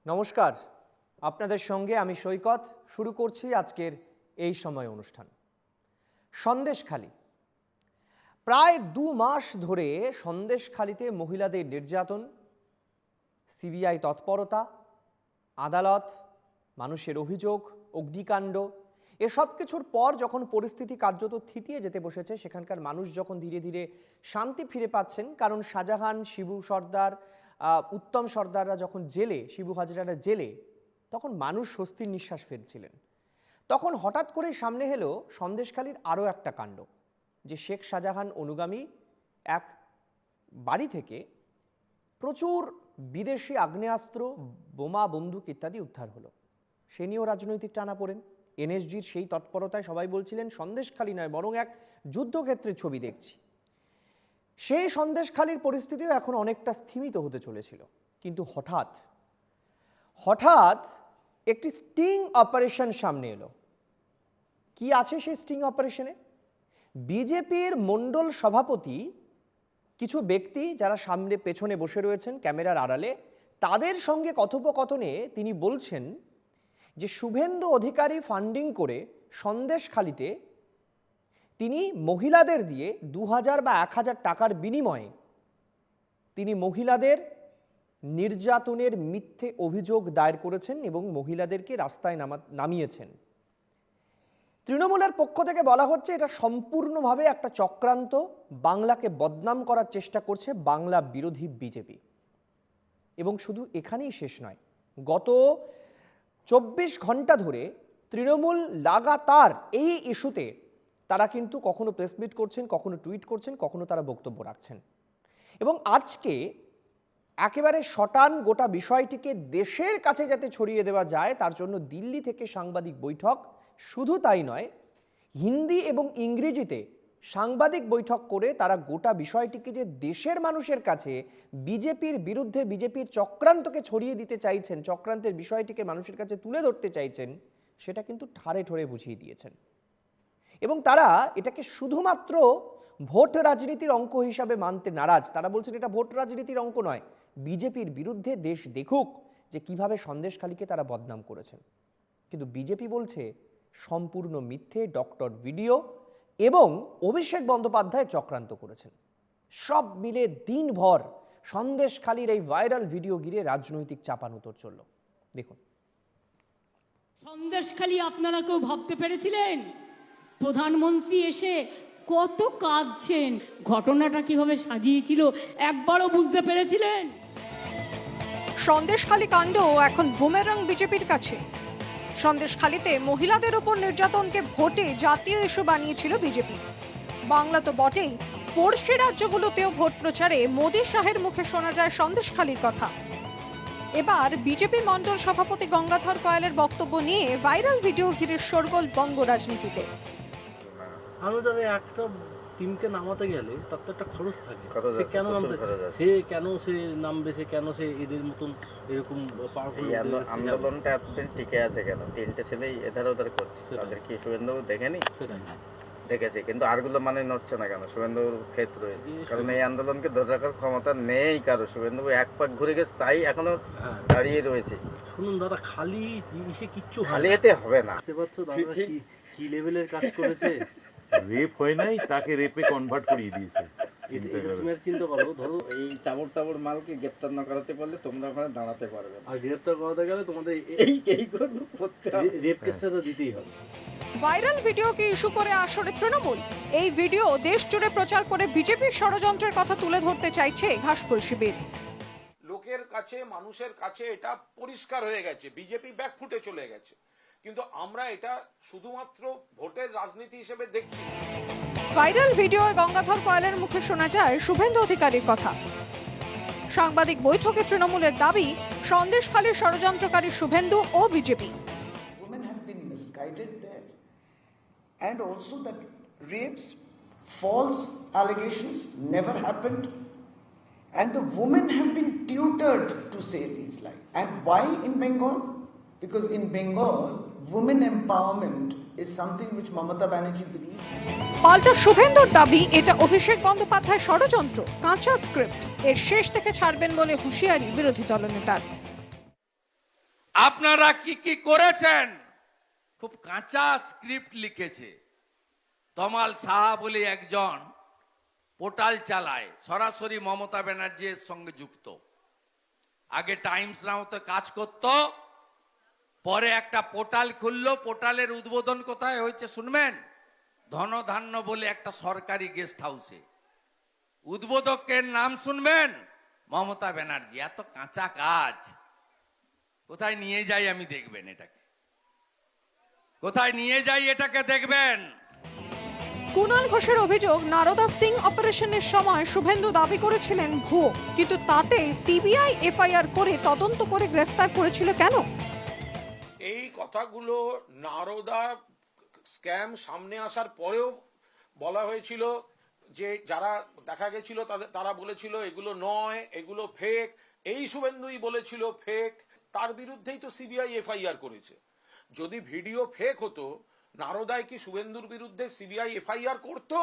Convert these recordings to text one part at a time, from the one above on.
নমস্কার, আপনাদের সঙ্গে আমি সৈকত শুরু করছি আজকের এই সময় অনুষ্ঠান। সন্দেশখালি প্রায় 2 মাস ধরে সন্দেশখালিতে মহিলাদের নির্যাতন, সিবিআই তৎপরতা, আদালত, মানুষের অভিযোগ, অগ্নিকাণ্ড এসব কিছুর পর যখন পরিস্থিতি কার্যত থিতিয়ে যেতে বসেছে, সেখানকার মানুষ যখন ধীরে ধীরে শান্তি ফিরে পাচ্ছেন, কারণ শাহজাহান, শিবু সর্দার, উত্তম সর্দাররা যখন জেলে, শিবু হাজরারা জেলে, তখন মানুষ স্বস্তির নিঃশ্বাস ফেলছিলেন। তখন হঠাৎ করে সামনে এলো সন্দেশখালির আরও একটা কাণ্ড, যে শেখ শাহজাহান অনুগামী এক বাড়ি থেকে প্রচুর বিদেশি আগ্নেয়াস্ত্র, বোমা, বন্দুক ইত্যাদি উদ্ধার হলো। সে নিয়েও রাজনৈতিক টানাপোড়েন। এনএসজির সেই তৎপরতায় সবাই বলছিলেন সন্দেশখালি নয়, বরং এক যুদ্ধক্ষেত্রের ছবি দেখছি। সেই সন্দেশখালির পরিস্থিতিও এখন অনেকটা স্থিমিত হতে চলেছিল, কিন্তু হঠাৎ একটি স্টিং অপারেশন সামনে এলো। কি আছে সেই স্টিং অপারেশনে? বিজেপির মণ্ডল সভাপতি কিছু ব্যক্তি যারা সামনে পেছনে বসে রয়েছেন ক্যামেরার আড়ালে, তাদের সঙ্গে কথোপকথনে তিনি বলছেন যে শুভেন্দু অধিকারী ফান্ডিং করে সন্দেশখালিতে তিনি মহিলাদের দিয়ে 2000 বা 1000 টাকার বিনিময়ে তিনি মহিলাদের নির্যাতনের মিথ্যে অভিযোগ দায়ের করেছেন এবং মহিলাদেরকে রাস্তায় নামিয়েছেন। তৃণমূলের পক্ষ থেকে বলা হচ্ছে এটা সম্পূর্ণভাবে একটা চক্রান্ত, বাংলাকে বদনাম করার চেষ্টা করছে বাংলা বিরোধী বিজেপি। এবং শুধু এখানেই শেষ নয়, গত 24 ঘন্টা ধরে তৃণমূল লাগাতার এই ইস্যুতে তারা কিন্তু কখনো প্রেসমিট করছেন, কখনো টুইট করছেন, কখনো তারা বক্তব্য রাখছেন। এবং আজকে একেবারে শটান গোটা বিষয়টিকে দেশের কাছে যাতে ছড়িয়ে দেওয়া যায়, তার জন্য দিল্লি থেকে সাংবাদিক বৈঠক। শুধু তাই নয়, হিন্দি এবং ইংরেজিতে সাংবাদিক বৈঠক করে তারা গোটা বিষয়টিকে যে দেশের মানুষের কাছে বিজেপির বিরুদ্ধে, বিজেপির চক্রান্তকে ছড়িয়ে দিতে চাইছেন, চক্রান্তের বিষয়টিকে মানুষের কাছে তুলে ধরতে চাইছেন, সেটা কিন্তু ঠাড়ে ঠোরে বুঝিয়ে দিয়েছেন। এবং তারা এটাকে শুধুমাত্র ভোট রাজনীতির অঙ্ক হিসাবে মানতে নারাজ। তারা বলছেন এটা ভোট রাজনীতির অঙ্ক নয়, বিজেপির বিরুদ্ধে দেশ দেখুক যে কিভাবে সন্দেশখালিকে তারা বদনাম করেছেন। কিন্তু বিজেপি বলছে সম্পূর্ণ মিথ্যে, ডক্টর ভিডিও এবং অভিষেক বন্দ্যোপাধ্যায় চক্রান্ত করেছেন। সব মিলে দিনভর সন্দেশখালির এই ভাইরাল ভিডিও ঘিরে রাজনৈতিক চাপানুতর চলল। দেখুন, সন্দেশখালি আপনারা কেউ ভাবতে পেরেছিলেন প্রধানমন্ত্রী এসে কত কাঁদছেন? ঘটনাটা কিভাবে সাজিয়েছিল একবারও বুঝতে পেরেছিলেন? সন্দেশখালি কাণ্ড এখন বুমেরাং বিজেপির কাছে। সন্দেশখালিতে মহিলাদের উপর নির্যাতনকে ভোটে জাতীয় ইস্যু বানিয়েছিল বিজেপি। বাংলা তো বটেই, পড়শি রাজ্যগুলোতেও ভোট প্রচারে মোদী শাহের মুখে শোনা যায় সন্দেশখালির কথা। এবার বিজেপি মণ্ডল সভাপতি গঙ্গাধর কয়ালের বক্তব্য নিয়ে ভাইরাল ভিডিও ঘিরে শোরগোল বঙ্গ রাজনীতিতে। অনুদানে একটা টিমকে নামাতে গেলে তার তো একটা খরচ থাকে। সে কেন নামবে, সে কেন সে এদের মতন এরকম পাওয়ারফুল আন্দোলনটা এতদিন টিকে আছে কেন? 3টে ছেলেই এধার ওধার করছে, তাদের কি শুভেন্দু দেখেনি? দেখেছে, কিন্তু আরগুলো মানে নড়ছে না কেন? শুভেন্দুর ক্ষেত রয়েছে, কারণ এই আন্দোলনকে ধরে রাখার ক্ষমতা নেই কারো। শুভেন্দু এক পাক ঘুরে গেছে, তাই এখনো দাঁড়িয়ে রয়েছে। শুনুন দাদা, খালি জিনিসে কিচ্ছু খালি এতে হবে না। কি লেভেলের কাজ করেছে? রেপ হয় নাই, তাকে রেপে কনভার্ট করিয়ে দিয়েছে। চিন্তা করো, ধরো এই তাবড় মালকে গ্রেপ্তার না করাতে পারলে তোমরা ওখানে দাঁড়াতে পারবে না। আর গ্রেপ্তার করাতে গেলে তোমাদের রেপ কেসটা তো দিতেই হবে। ভাইরাল ভিডিওকে ইস্যু করে আসরে তৃণমূল এই ভিডিও দেশ জুড়ে প্রচার করে বিজেপির ষড়যন্ত্রের কথা তুলে ধরতে চাইছে ঘাসফুল শিবির। লোকের কাছে, মানুষের কাছে এটা পরিষ্কার হয়ে গেছে, বিজেপি ব্যাকফুটে চলে গেছে। কিন্তু আমরা এটা শুধুমাত্র ভোটের রাজনীতি হিসেবে দেখছি। ভাইরাল ভিডিওয়ে গঙ্গাধর কয়ালের মুখে শোনা যায় শুভেন্দু অধিকারীর কথা। সাংবাদিক বৈঠকে তৃণমূলের দাবি সন্দেশখালির ষড়যন্ত্রকারী শুভেন্দু ও BJP. Women have been misguided there, and also that rapes, false allegations never happened, and the women have been tutored to say these lies. And why in Bengal? Because in Bengal, women empowerment is something which Mamata Banerjee believes. পাল্টা শুভেন্দুর দাবি এটা অভিষেক বন্দ্যোপাধ্যায় ষড়যন্ত্র, কাঁচা script, এর শেষ থেকে ছাড়বেন বলে হুঁশিয়ারি বিরোধী দলনেতার। আপনারা কি কি করেছেন? খুব কাঁচা স্ক্রিপ্ট লিখেছে। তমাল সাহা বলে একজন পোর্টাল চালায়, সরাসরি মমতা ব্যানার্জির সঙ্গে যুক্ত। আগে টাইমস নামতে কাজ করত, পরে একটা পোর্টাল খুললো। পোর্টালের উদ্বোধন কোথায় হয়েছে শুনবেন? ধনধান্য বলে একটা সরকারি গেস্ট হাউসে। উদ্বোধকের নাম শুনবেন? মমতা ব্যানার্জি। এত কাঁচা কাজ কোথায় নিয়ে যাই আমি দেখবেন এটাকে, কোথায় নিয়ে যাই এটাকে দেখবেন। কুণাল ঘোষের অভিযোগ, নারদা স্টিং অপারেশনের সময় শুভেন্দু দাবি করেছিলেন ভুয়ো, কিন্তু তাতে সিবিআই এফআইআর করে তদন্ত করে গ্রেফতার করেছিল কেন? এই কথাগুলো নারদা স্ক্যাম সামনে আসার পরেও বলা হয়েছিল, যে যারা দেখা গেছিল তারা বলেছিল এগুলো নয়, এগুলো ফেক। এই শুভেন্দুই বলেছিল ফেক, তার বিরুদ্ধেই তো সিবিআই এফআইআর করেছে। যদি ভিডিও ফেক হতো, নারদায় কি শুভেন্দুর বিরুদ্ধে সিবিআই এফআইআর করতো?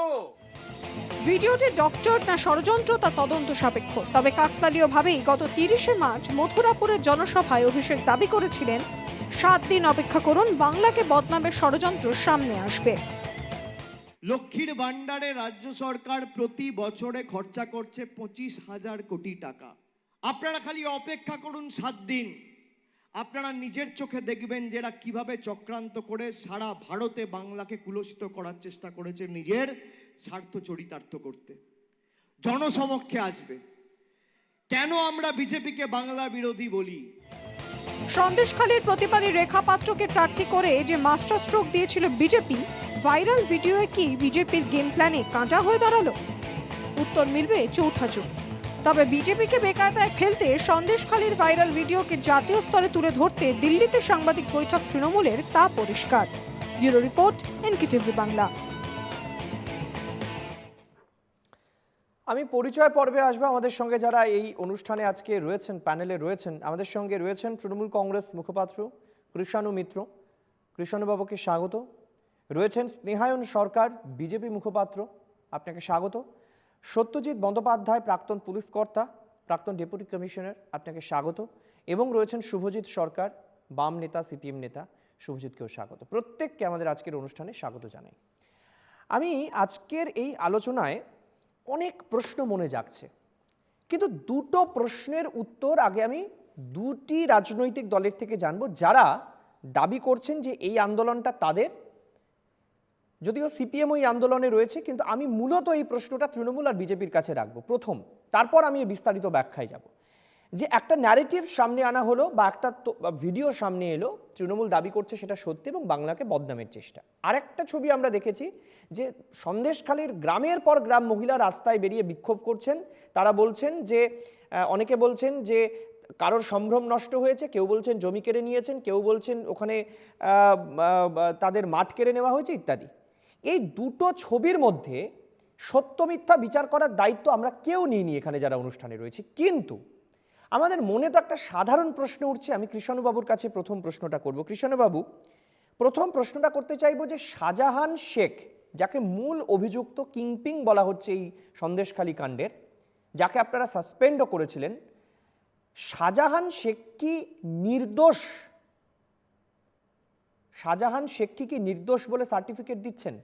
ভিডিওটি ডক্টর না ষড়যন্ত্র তা তদন্ত সাপেক্ষ। তবে কাকতালীয়ভাবেই গত 30শে মার্চ মথুরাপুরের জনসভায় অভিষেক দাবি করেছিলেন 7 দিন অপেক্ষা করুন, বাংলাকে বদনামের ষড়যন্ত্র সামনে আসবে। লক্ষ্মীর ভান্ডারে রাজ্য সরকার প্রতি বছরে খরচা করছে 25,000 কোটি টাকা। আপনারা খালি অপেক্ষা করুন 7 দিন, আপনারা নিজের চোখে দেখবেন যে এরা কিভাবে চক্রান্ত করে সারা ভারতে বাংলাকে কুলসিত করার চেষ্টা করেছে, নিজের স্বার্থ চরিতার্থ করতে। জনসমক্ষে আসবে। কেন আমরা বিজেপিকে বাংলা বিরোধী বলি? সন্দেশখালীর প্রতিবাদী রেখা পাত্রকে প্রার্থী করে যে মাস্টার স্ট্রোক দিয়েছিল বিজেপি, ভাইরাল ভিডিওয়ে কি বিজেপির গেম প্ল্যানে কাঁটা হয়ে দাঁড়ালো? উত্তর মিলবে চৌঠা জুন। তবে বিজেপিকে বেকায়দায় ফেলতে সন্দেশখালীর ভাইরাল ভিডিওকে জাতীয় স্তরে তুলে ধরতে দিল্লিতে সাংবাদিক বৈঠক তৃণমূলের, তা পরিষ্কার। Bureau report, NKTV Bangla. আমি পরিচয় পর্বে আসবো। আমাদের সঙ্গে যারা এই অনুষ্ঠানে আজকে রয়েছেন, প্যানেলে রয়েছেন, আমাদের সঙ্গে রয়েছেন তৃণমূল কংগ্রেস মুখপাত্র কৃষাণু মিত্র। কৃষাণুবাবুকে স্বাগত। রয়েছেন স্নেহায়ন সরকার, বিজেপি মুখপাত্র, আপনাকে স্বাগত। সত্যজিৎ বন্দ্যোপাধ্যায়, প্রাক্তন পুলিশ কর্তা, প্রাক্তন ডেপুটি কমিশনার, আপনাকে স্বাগত। এবং রয়েছেন শুভজিৎ সরকার, বাম নেতা, সিপিএম নেতা, শুভজিৎকেও স্বাগত। প্রত্যেককে আমাদের আজকের অনুষ্ঠানে স্বাগত জানাই। আমি আজকের এই আলোচনায় অনেক প্রশ্ন মনে জাগছে, কিন্তু দুটো প্রশ্নের উত্তর আগে আমি দুটি রাজনৈতিক দলের থেকে জানবো, যারা দাবি করছেন যে এই আন্দোলনটা তাদের। যদিও সিপিএম ওই আন্দোলনে রয়েছে, কিন্তু আমি মূলত এই প্রশ্নটা তৃণমূল আর বিজেপির কাছে রাখবো প্রথম, তারপর আমি বিস্তারিত ব্যাখ্যায় যাব। যে একটা ন্যারেটিভ সামনে আনা হলো বা একটা ভিডিও সামনে এলো, তৃণমূল দাবি করছে সেটা সত্যি এবং বাংলাকে বদনামের চেষ্টা। আরেকটা ছবি আমরা দেখেছি যে সন্দেশখালীর গ্রামের পর গ্রাম মহিলা রাস্তায় বেরিয়ে বিক্ষোভ করছেন। তারা বলছেন যে, অনেকে বলছেন যে কারোর সম্ভ্রম নষ্ট হয়েছে, কেউ বলছেন জমি কেড়ে নিয়েছেন, কেউ বলছেন ওখানে তাদের মাঠ কেড়ে নেওয়া হয়েছে ইত্যাদি। এই দুটো ছবির মধ্যে সত্য মিথ্যা বিচার করার দায়িত্ব আমরা কেউ নিইনি এখানে যারা অনুষ্ঠানে রয়েছে, কিন্তু আমাদের মনে তো একটা সাধারণ প্রশ্ন উঠছে। আমি কৃষাণুবাবুর কাছে প্রথম প্রশ্নটা করব। কৃষাণুবাবু, প্রথম প্রশ্নটা করতে চাইব যে শাহজাহান শেখ, যাকে মূল অভিযুক্ত, কিংপিং বলা হচ্ছে এই সন্দেশখালী কাণ্ডের, যাকে আপনারা সাসপেন্ডও করেছিলেন, শাহজাহান শেখ কি নির্দোষ? শাহজাহান শেখ কি নির্দোষ বলে সার্টিফিকেট দিচ্ছেন?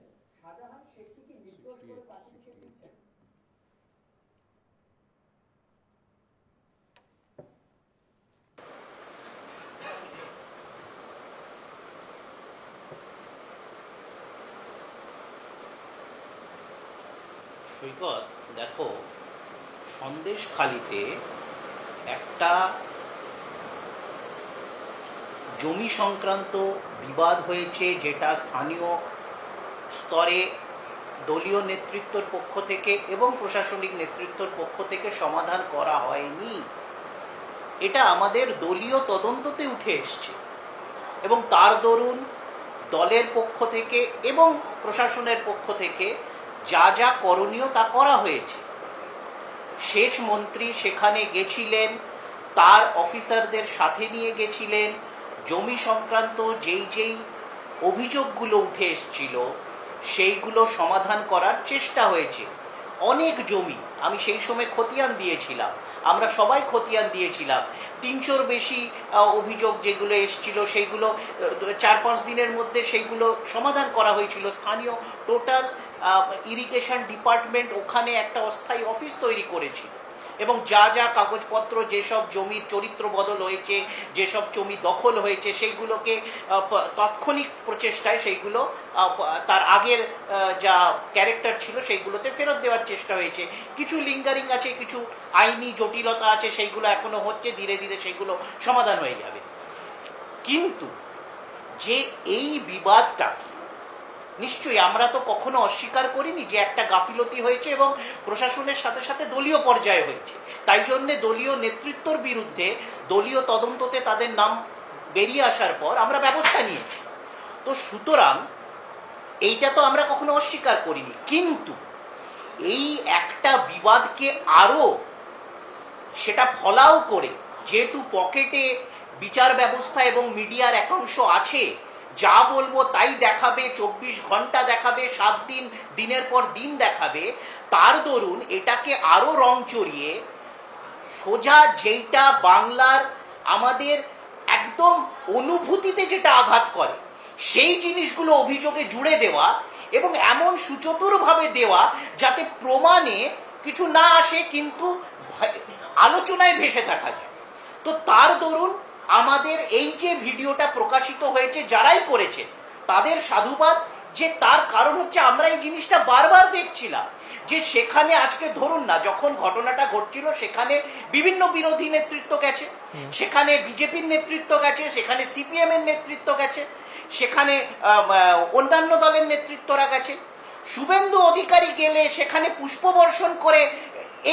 সৈকত, দেখো, সন্দেশখালীতে একটা জমি সংক্রান্ত বিবাদ হয়েছে, যেটা স্থানীয় স্তরে দলীয় নেতৃত্বের পক্ষ থেকে এবং প্রশাসনিক নেতৃত্বের পক্ষ থেকে সমাধান করা হয়নি। এটা আমাদের দলীয় তদন্ততে উঠে এসছে এবং তার দরুন দলের পক্ষ থেকে এবং প্রশাসনের পক্ষ থেকে যা যা করণীয় তা করা হয়েছে। সেচ মন্ত্রী সেখানে গেছিলেন, তার অফিসারদের সাথে নিয়ে গেছিলেন। জমি সংক্রান্ত যেই অভিযোগগুলো উঠে এসেছিল সেইগুলো সমাধান করার চেষ্টা হয়েছে। অনেক জমি আমি সেই সময় খতিয়ান দিয়েছিলাম, আমরা সবাই খতিয়ান দিয়েছিলাম। 300-র বেশি অভিযোগ যেগুলো এসেছিল সেইগুলো 4-5 দিনের মধ্যে সেইগুলো সমাধান করা হয়েছিল। স্থানীয় টোটাল ইরিগেশন ডিপার্টমেন্ট ওখানে একটা অস্থায়ী অফিস তৈরি করেছিল এবং যা যা কাগজপত্র, যেসব জমির চরিত্র বদল হয়েছে, যেসব জমি দখল হয়েছে, সেইগুলোকে তাৎক্ষণিক প্রচেষ্টায় সেইগুলো তার আগের যা ক্যারেক্টার ছিল সেইগুলোতে ফেরত দেওয়ার চেষ্টা হয়েছে। কিছু লিঙ্গারিং আছে, কিছু আইনি জটিলতা আছে, সেইগুলো এখনো হচ্ছে, ধীরে ধীরে সেইগুলো সমাধান হয়ে যাবে। কিন্তু যে এই বিবাদটা নিশ্চয়ই আমরা তো কখনো অস্বীকার করিনি যে একটা গাফিলতি হয়েছে এবং প্রশাসনের সাথে সাথে দলীয় পর্যায়ে হয়েছে। তাই জন্যে দলীয় নেতৃত্বর বিরুদ্ধে দলীয় তদন্ততে তাদের নাম বেরিয়ে আসার পর আমরা ব্যবস্থা নিয়েছি। তো সুতরাং এইটা তো আমরা কখনো অস্বীকার করিনি, কিন্তু এই একটা বিবাদকে আরো সেটা ফলাও করে, যেহেতু পকেটে বিচার ব্যবস্থা এবং মিডিয়ার একাংশ আছে, যা বলবো তাই দেখাবে, 24 ঘন্টা দেখাবে, 7 দিন দিনের পর দিন দেখাবে, তার দরুন এটাকে আরো রং চড়িয়ে সোজা যেটা বাংলার আমাদের একদম অনুভূতিতে যেটা আঘাত করে সেই জিনিসগুলো অভিযোগে জুড়ে দেওয়া এবং এমন সুচতুরভাবে দেওয়া যাতে প্রমাণে কিছু না আসে কিন্তু আলোচনায় ভেসে থাকা যায়। তো তার দরুন আমাদের এই যে ভিডিওটা প্রকাশিত হয়েছে, যারাই করেছে তাদের সাধুবাদ। যে তার কারণ হচ্ছে আমরা এই জিনিসটা বারবার দেখছিলাম যে সেখানে আজকে ধরুন না, যখন ঘটনাটা ঘটছিল সেখানে বিভিন্ন বিরোধী নেতৃত্ব গেছে, সেখানে বিজেপির নেতৃত্ব গেছে, সেখানে সিপিএম এর নেতৃত্ব গেছে, সেখানে অন্যান্য দলের নেতৃত্বরা গেছে। শুভেন্দু অধিকারী গেলে সেখানে পুষ্পবর্ষণ করে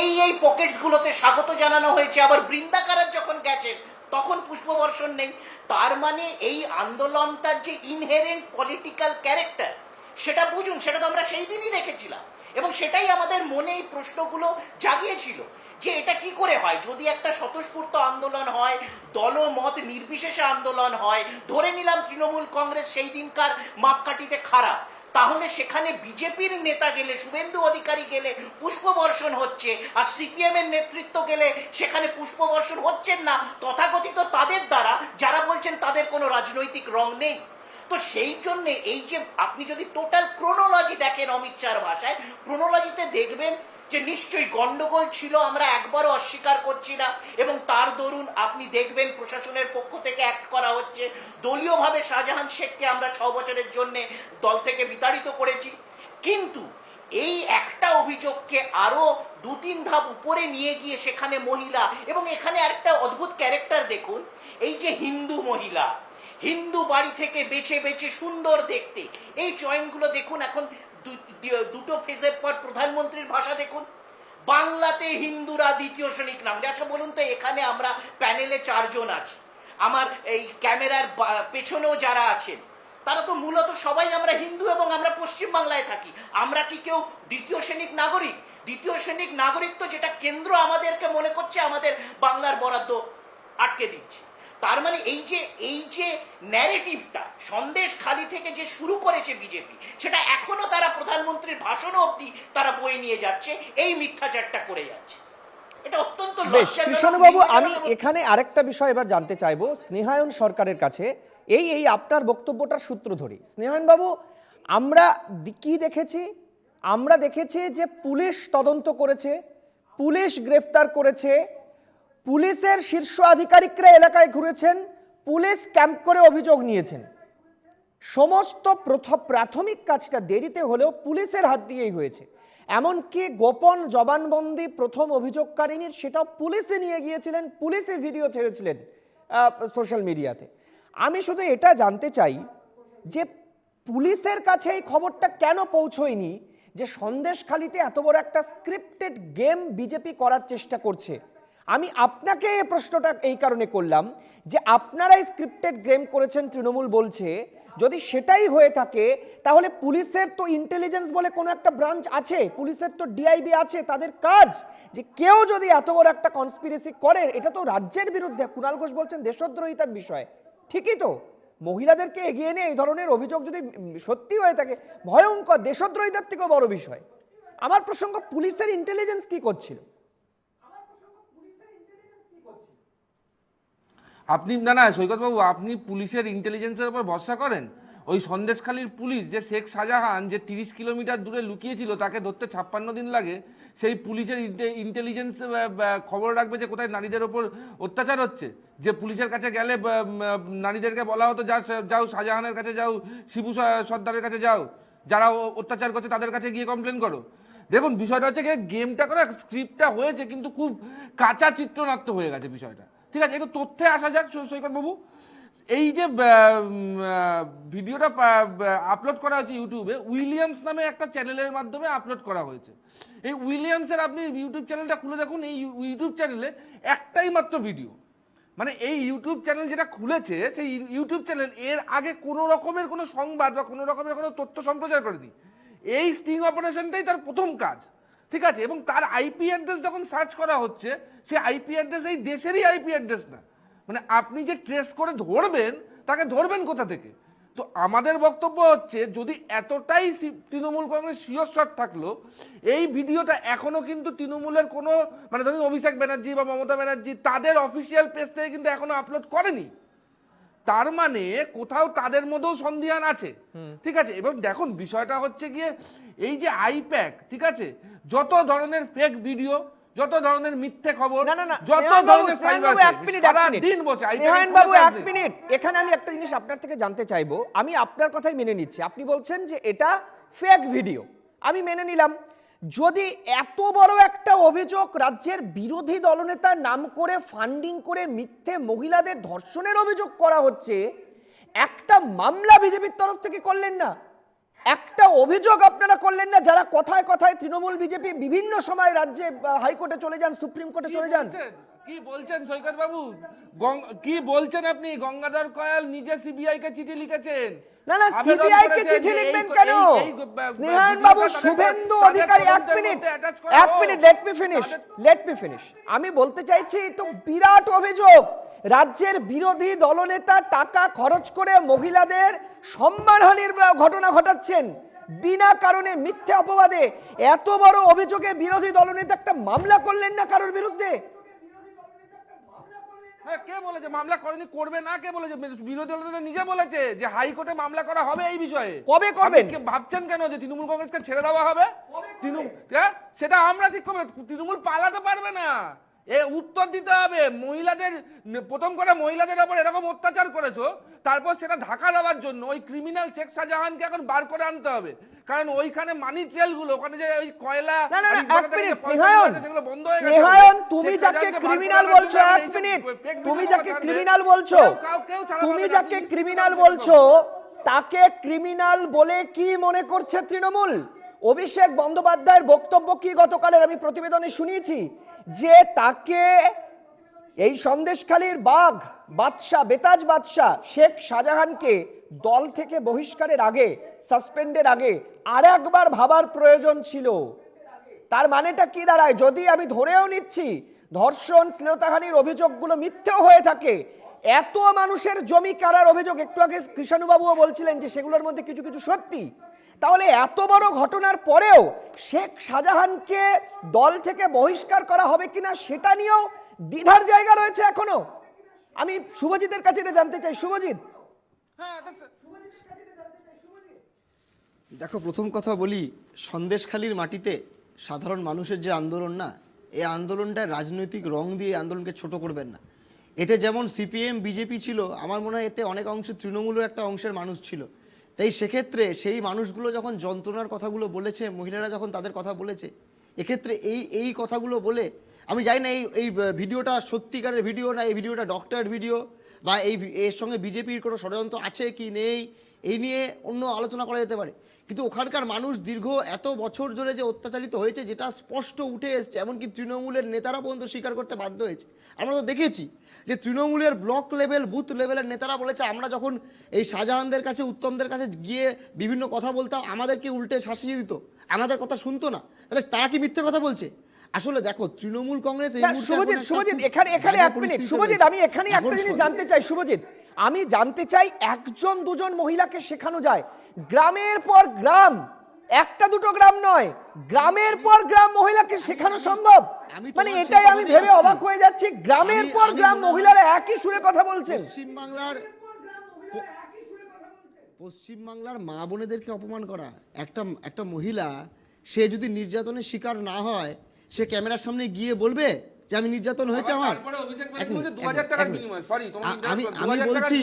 এই পকেটসগুলোতে স্বাগত জানানো হয়েছে। আবার বৃন্দাকারাত যখন গেছেন তখন পুষ্পবর্ষণ নেই। তার মানে এই আন্দোলনটার যে ইনহেরেন্ট পলিটিক্যাল ক্যারেক্টার সেটা বুঝুন, সেটা তো আমরা সেই দিনই দেখেছিলাম এবং সেটাই আমাদের মনে এই প্রশ্নগুলো জাগিয়েছিল যে এটা কি করে হয়। যদি একটা স্বতঃস্ফূর্ত আন্দোলন হয়, দলমত নির্বিশেষে আন্দোলন হয়, ধরে নিলাম তৃণমূল কংগ্রেস সেই দিনকার মাপকাঠিতে খারাপ, তাহলে সেখানে বিজেপির নেতা গেলে, শুভেন্দু অধিকারী গেলে পুষ্পবর্ষণ হচ্ছে, আর সিপিএম এর নেতৃত্ব গেলে সেখানে পুষ্পবর্ষণ হচ্ছেন না তথাকথিত তাদের দ্বারা, যারা বলছেন তাদের কোনো রাজনৈতিক রং নেই। তো সেই জন্য এই যে আপনি যদি টোটাল ক্রোনোলজি দেখেন অমিত শাহর ভাষায়, ক্রোনোলজিতে দেখবেন যে নিশ্চয়ই গন্ডগোল ছিল, আমরা একবারও অস্বীকার করছি না, এবং তার দরুন আপনি দেখবেন প্রশাসনের পক্ষ থেকে অ্যাক্ট করা হচ্ছে। দলীয়ভাবে শাহজাহান শেখকে আমরা 6 বছরের জন্য দল থেকে বিতাড়িত করেছি, কিন্তু এই একটা অভিযোগকে আরো 2-3 ধাপ উপরে নিয়ে গিয়ে সেখানে মহিলা, এবং এখানে একটা অদ্ভুত ক্যারেক্টার দেখুন, এই যে হিন্দু মহিলা, হিন্দু বাড়ি থেকে বেছে বেছে সুন্দর দেখতে, এই চয়নগুলো দেখুন। এখন দুটো ফেজের পর প্রধানমন্ত্রীর ভাষা দেখুন, বাংলাতে হিন্দুরা দ্বিতীয় শ্রেণীর নাম। আচ্ছা বলুন তো, এখানে আমরা প্যানেলে 4 জন আছি, আমার এই ক্যামেরার পেছনেও যারা আছেন তারা তো মূলত সবাই আমরা হিন্দু এবং আমরা পশ্চিমবাংলায় থাকি। আমরা কি কেউ দ্বিতীয় শ্রেণীর নাগরিক? দ্বিতীয় শ্রেণীর নাগরিক তো যেটা কেন্দ্র আমাদেরকে মনে করছে আমাদের বাংলার বরাদ্দ আটকে দিচ্ছে। তার মানে এই যে ন্যারেটিভটা সন্দেশখালি থেকে যে শুরু করেছে বিজেপি, সেটা এখনো তারা প্রধানমন্ত্রীর ভাষণ অবধি তারা বয়ে নিয়ে যাচ্ছে, এই মিথ্যাচারটা করে যাচ্ছে। এটা অত্যন্ত লজ্জাজনক। কৃষ্ণবাবু, আমি এখানে আরেকটা বিষয় এবার জানতে চাইবো স্নেহায়ন সরকারের কাছে, এই আপনার বক্তব্যটার সূত্র ধরি। স্নেহায়ন বাবু, আমরা কি দেখেছি? আমরা দেখেছি যে পুলিশ তদন্ত করেছে, পুলিশ গ্রেফতার করেছে, পুলিশের শীর্ষ আধিকারিকরা এলাকায় ঘুরেছেন, পুলিশ ক্যাম্প করে অভিযোগ নিয়েছেন। সমস্ত প্রাথমিক কাজটা দেরিতে হলেও পুলিশের হাত দিয়েই হয়েছে। এমনকি গোপন জবানবন্দি প্রথম অভিযোগকারিনীর, সেটাও পুলিশে নিয়ে গিয়েছিলেন, পুলিশে ভিডিও ছেড়েছিলেন সোশ্যাল মিডিয়াতে। আমি শুধু এটা জানতে চাই যে পুলিশের কাছে এই খবরটা কেন পৌঁছয়নি যে সন্দেশখালিতে এত বড় একটা স্ক্রিপ্টেড গেম বিজেপি করার চেষ্টা করছে। আমি আপনাকে এই প্রশ্নটা এই কারণে করলাম যে আপনারাই স্ক্রিপ্টেড গেম করেছেন তৃণমূল বলছে, যদি সেটাই হয়ে থাকে তাহলে পুলিশের তো ইন্টেলিজেন্স বলে কোনো একটা ব্রাঞ্চ আছে, পুলিশের তো ডিআইবি আছে, তাদের কাজ যে কেউ যদি এত বড় একটা কনস্পিরেসি করে, এটা তো রাজ্যের বিরুদ্ধে। কুণাল ঘোষ বলছেন দেশদ্রোহিতার বিষয়, ঠিকই তো, মহিলাদেরকে এগিয়ে নিয়ে এই ধরনের অভিযোগ যদি সত্যি হয়ে থাকে, ভয়ঙ্কর, দেশদ্রোহিতার থেকেও বড় বিষয়। আমার প্রসঙ্গ, পুলিশের ইন্টেলিজেন্স কি করছিল? আপনি না সৈকতবাবু, আপনি পুলিশের ইন্টেলিজেন্সের উপর ভরসা করেন? ওই সন্দেশখালীর পুলিশ যে শেখ শাহজাহান যে 30 কিলোমিটার দূরে লুকিয়েছিল তাকে ধরতে 56 দিন লাগে, সেই পুলিশের ইন্টেলিজেন্স খবর রাখবে যে কোথায় নারীদের ওপর অত্যাচার হচ্ছে? যে পুলিশের কাছে গেলে নারীদেরকে বলা হতো যাও শাহজাহানের কাছে যাও, শিবু সর্দারের কাছে যাও, যারা অত্যাচার করছে তাদের কাছে গিয়ে কমপ্লেন করো। দেখুন বিষয়টা হচ্ছে গেমটা করে স্ক্রিপ্টটা হয়েছে কিন্তু খুব কাঁচা চিত্রনাট্য হয়ে গেছে বিষয়টা। ঠিক আছে, একটু তথ্যে আসা যাক সৈকতবাবু। এই যে ভিডিওটা আপলোড করা হয়েছে ইউটিউবে, উইলিয়ামস নামে একটা চ্যানেলের মাধ্যমে আপলোড করা হয়েছে। এই উইলিয়ামসের আপনি ইউটিউব চ্যানেলটা খুলে দেখুন, এই ইউটিউব চ্যানেলে একটাই মাত্র ভিডিও, মানে এই ইউটিউব চ্যানেল যেটা খুলেছে সেই ইউটিউব চ্যানেল এর আগে কোনো রকমের কোনো সংবাদ বা কোনো রকমের কোনো তথ্য সম্প্রচার করেনি। এই স্টিং অপারেশনটাই তার প্রথম কাজ। ঠিক আছে, এবং তার আইপি অ্যাড্রেস যখন সার্চ করা হচ্ছে, সে আইপি অ্যাড্রেস এই দেশেরই আইপি অ্যাড্রেস না। মানে আপনি যে ট্রেস করে ধরবেন, তাকে ধরবেন কোথা থেকে? তো আমাদের বক্তব্য হচ্ছে, যদি এতটাই তৃণমূল কংগ্রেস শিওর থাকলো, এই ভিডিওটা এখনো কিন্তু তৃণমূলের কোনো, মানে ধরুন অভিষেক ব্যানার্জি বা মমতা ব্যানার্জি তাদের অফিসিয়াল পেজ থেকে কিন্তু এখনো আপলোড করেনি। তার মানে কোথাও তাদের মধ্যেও সন্ধিহান আছে। ঠিক আছে, এবং দেখুন বিষয়টা হচ্ছে গিয়ে এই যে আইপ্যাক, ঠিক আছে, যত ধরনের ফেক ভিডিও, যত ধরনের মিথ্যে খবর, যত ধরনের এখানে আমি একটা জিনিস আপনার থেকে জানতে চাইবো। আমি আপনার কথাই মেনে নিচ্ছি, আপনি বলছেন যে এটা ফেক ভিডিও, আমি মেনে নিলাম। যদি এত বড় একটা অভিযোগ রাজ্যের বিরোধী দলনেতার নাম করে ফান্ডিং করে মিথ্যে মহিলাদের ধর্ষণের অভিযোগ করা হচ্ছে, একটা মামলা বিজেপির তরফ থেকে করলেন না? একটা অভিযোগ আপনারা করলেন না? যারা কথায় কথায় তৃণমূল বিজেপি বিভিন্ন সময় রাজ্যে হাইকোর্টে চলে যান, সুপ্রিম কোর্টে চলে যান। কি বলছেন সৈকত বাবু? কি বলছেন আপনি? গঙ্গাধর কয়াল নিজে সিবিআই কে চিঠি লিখেছেন। না সিবিআই কে চিঠি লিখবেন কেন? স্নেহায়ন বাবু, শুভেন্দু অধিকারী, এক মিনিট লেট মি ফিনিশ। আমি বলতে চাইছি, তো বিরাট অভিযোগ, রাজ্যের বিরোধী দলনেতা টাকা খরচ করে মহিলাদের সম্মানহানির ঘটনা ঘটাচ্ছেন বিনা কারণে, মিথ্যে অপবাদে। এত বড় অভিযোগে বিরোধী দলনেতা একটা মামলা করলেন না কারোর বিরুদ্ধে? কে বলেছে মামলা করেনি? করবে না কে বলেছে? বিরোধী দলনেতা নিজে বলেছে যে হাইকোর্টে মামলা করা হবে এই বিষয়ে। কবে করবেন? ভাবছেন কেন যে তৃণমূল কংগ্রেসকে ছেড়ে দেওয়া হবে? সেটা আমরা ঠিক করবো, তৃণমূল পালাতে পারবে না। উত্তর দিতে হবে। মহিলাদের প্রথম করে মহিলাদের উপর এরকম অত্যাচার করেছো, তারপর সেটা ঢাকা দেওয়ার জন্য ওই ক্রিমিনাল শেখ শাহজাহানকে এখন বার করে আনতে হবে, কারণ ওইখানে মানি ট্রেল গুলো, ওখানে যে ওই কয়লা সেগুলো বন্ধ হয়ে গেছে। তুমি যাকে ক্রিমিনাল বলছো, এক মিনিট, তুমি যাকে ক্রিমিনাল বলছো, তুমি যাকে ক্রিমিনাল বলছো, তাকে ক্রিমিনাল বলে কি মনে করছে তৃণমূল? অভিষেক বন্দ্যোপাধ্যায়ের বক্তব্য কি গতকালের আমি প্রতিবেদনে শুনিয়েছি, যে তাকে এই সন্দেশখালীর বাঘ বাদশা, বেতাজ বাদশা শেখ শাহজাহানকে দল থেকে বহিষ্কারের আগে, সাসপেন্ডের আগে আর একবার ভাবার প্রয়োজন ছিল। তার মানেটা কি দাঁড়ায়? যদি আমি ধরেও নিচ্ছি ধর্ষণ শ্লীলতাহানির অভিযোগগুলো মিথ্যেও হয়ে থাকে, এত মানুষের জমি কারার অভিযোগ, একটু আগে কৃষাণুবাবুও বলছিলেন যে সেগুলোর মধ্যে কিছু কিছু সত্যি, তাহলে এত বড় ঘটনার পরেও শেখ শাহজাহানকে দল থেকে বহিষ্কার করা হবে কিনা সেটা নিয়েও দ্বিধার জায়গা রয়েছে এখনো। আমি শুভজিতের কাছে এটা জানতে চাই। শুভজিৎ, দেখো, প্রথম কথা বলি, সন্দেশখালীর মাটিতে সাধারণ মানুষের যে আন্দোলন না, এই আন্দোলনটা রাজনৈতিক রং দিয়ে আন্দোলনকে ছোট করবেন না। এতে যেমন সিপিএম বিজেপি ছিল, আমার মনে হয় এতে অনেক অংশে তৃণমূলের একটা অংশের মানুষ ছিল। তাই সেক্ষেত্রে সেই মানুষগুলো যখন যন্ত্রণার কথাগুলো বলেছে, মহিলারা যখন তাদের কথা বলেছে, এক্ষেত্রে এই কথাগুলো বলে, আমি জানি না এই ভিডিওটা সত্যিকারের ভিডিও না, এই ভিডিওটা ডক্টরের ভিডিও, বা এর সঙ্গে বিজেপির কোনো ষড়যন্ত্র আছে কি নেই, এই নিয়ে অন্য আলোচনা করা যেতে পারে। কিন্তু ওখানকার মানুষ দীর্ঘ এত বছর ধরে যে অত্যাচারিত হয়েছে, যেটা স্পষ্ট উঠে এসছে, এমনকি তৃণমূলের নেতারা পর্যন্ত স্বীকার করতে বাধ্য হয়েছে। আমরা তো দেখেছি যে তৃণমূলের ব্লক লেভেল, বুথ লেভেলের নেতারা বলেছে, আমরা যখন এই শাহজাহানদের কাছে, উত্তমদের কাছে গিয়ে বিভিন্ন কথা বলতাম, আমাদেরকে উল্টে শাসিয়ে দিত, আমাদের কথা শুনতো না। তাহলে তারা কি মিথ্যে কথা বলছে? আসলে দেখো, তৃণমূল কংগ্রেস আমি এখানে একটা জিনিস জানতে চাই। শুভজিৎ, আমি জানতে চাই, একজন দুজন মহিলাকে শেখানো যায়, গ্রামের পর গ্রাম একটা দুটো গ্রাম নয়, গ্রামের পর গ্রাম মহিলাকে শেখানো সম্ভব? মানে এটাই আমি ভেবে অবাক হয়ে যাচ্ছি, গ্রামের পর গ্রাম মহিলারা একই সুরে কথা বলছেন। পশ্চিমবাংলার মা বোনেদেরকে অপমান করা, একটা মহিলা সে যদি নির্যাতনের শিকার না হয়, সে ক্যামেরার সামনে গিয়ে বলবে যে আমি নির্যাতন হয়েছে আমার? আমি বলছি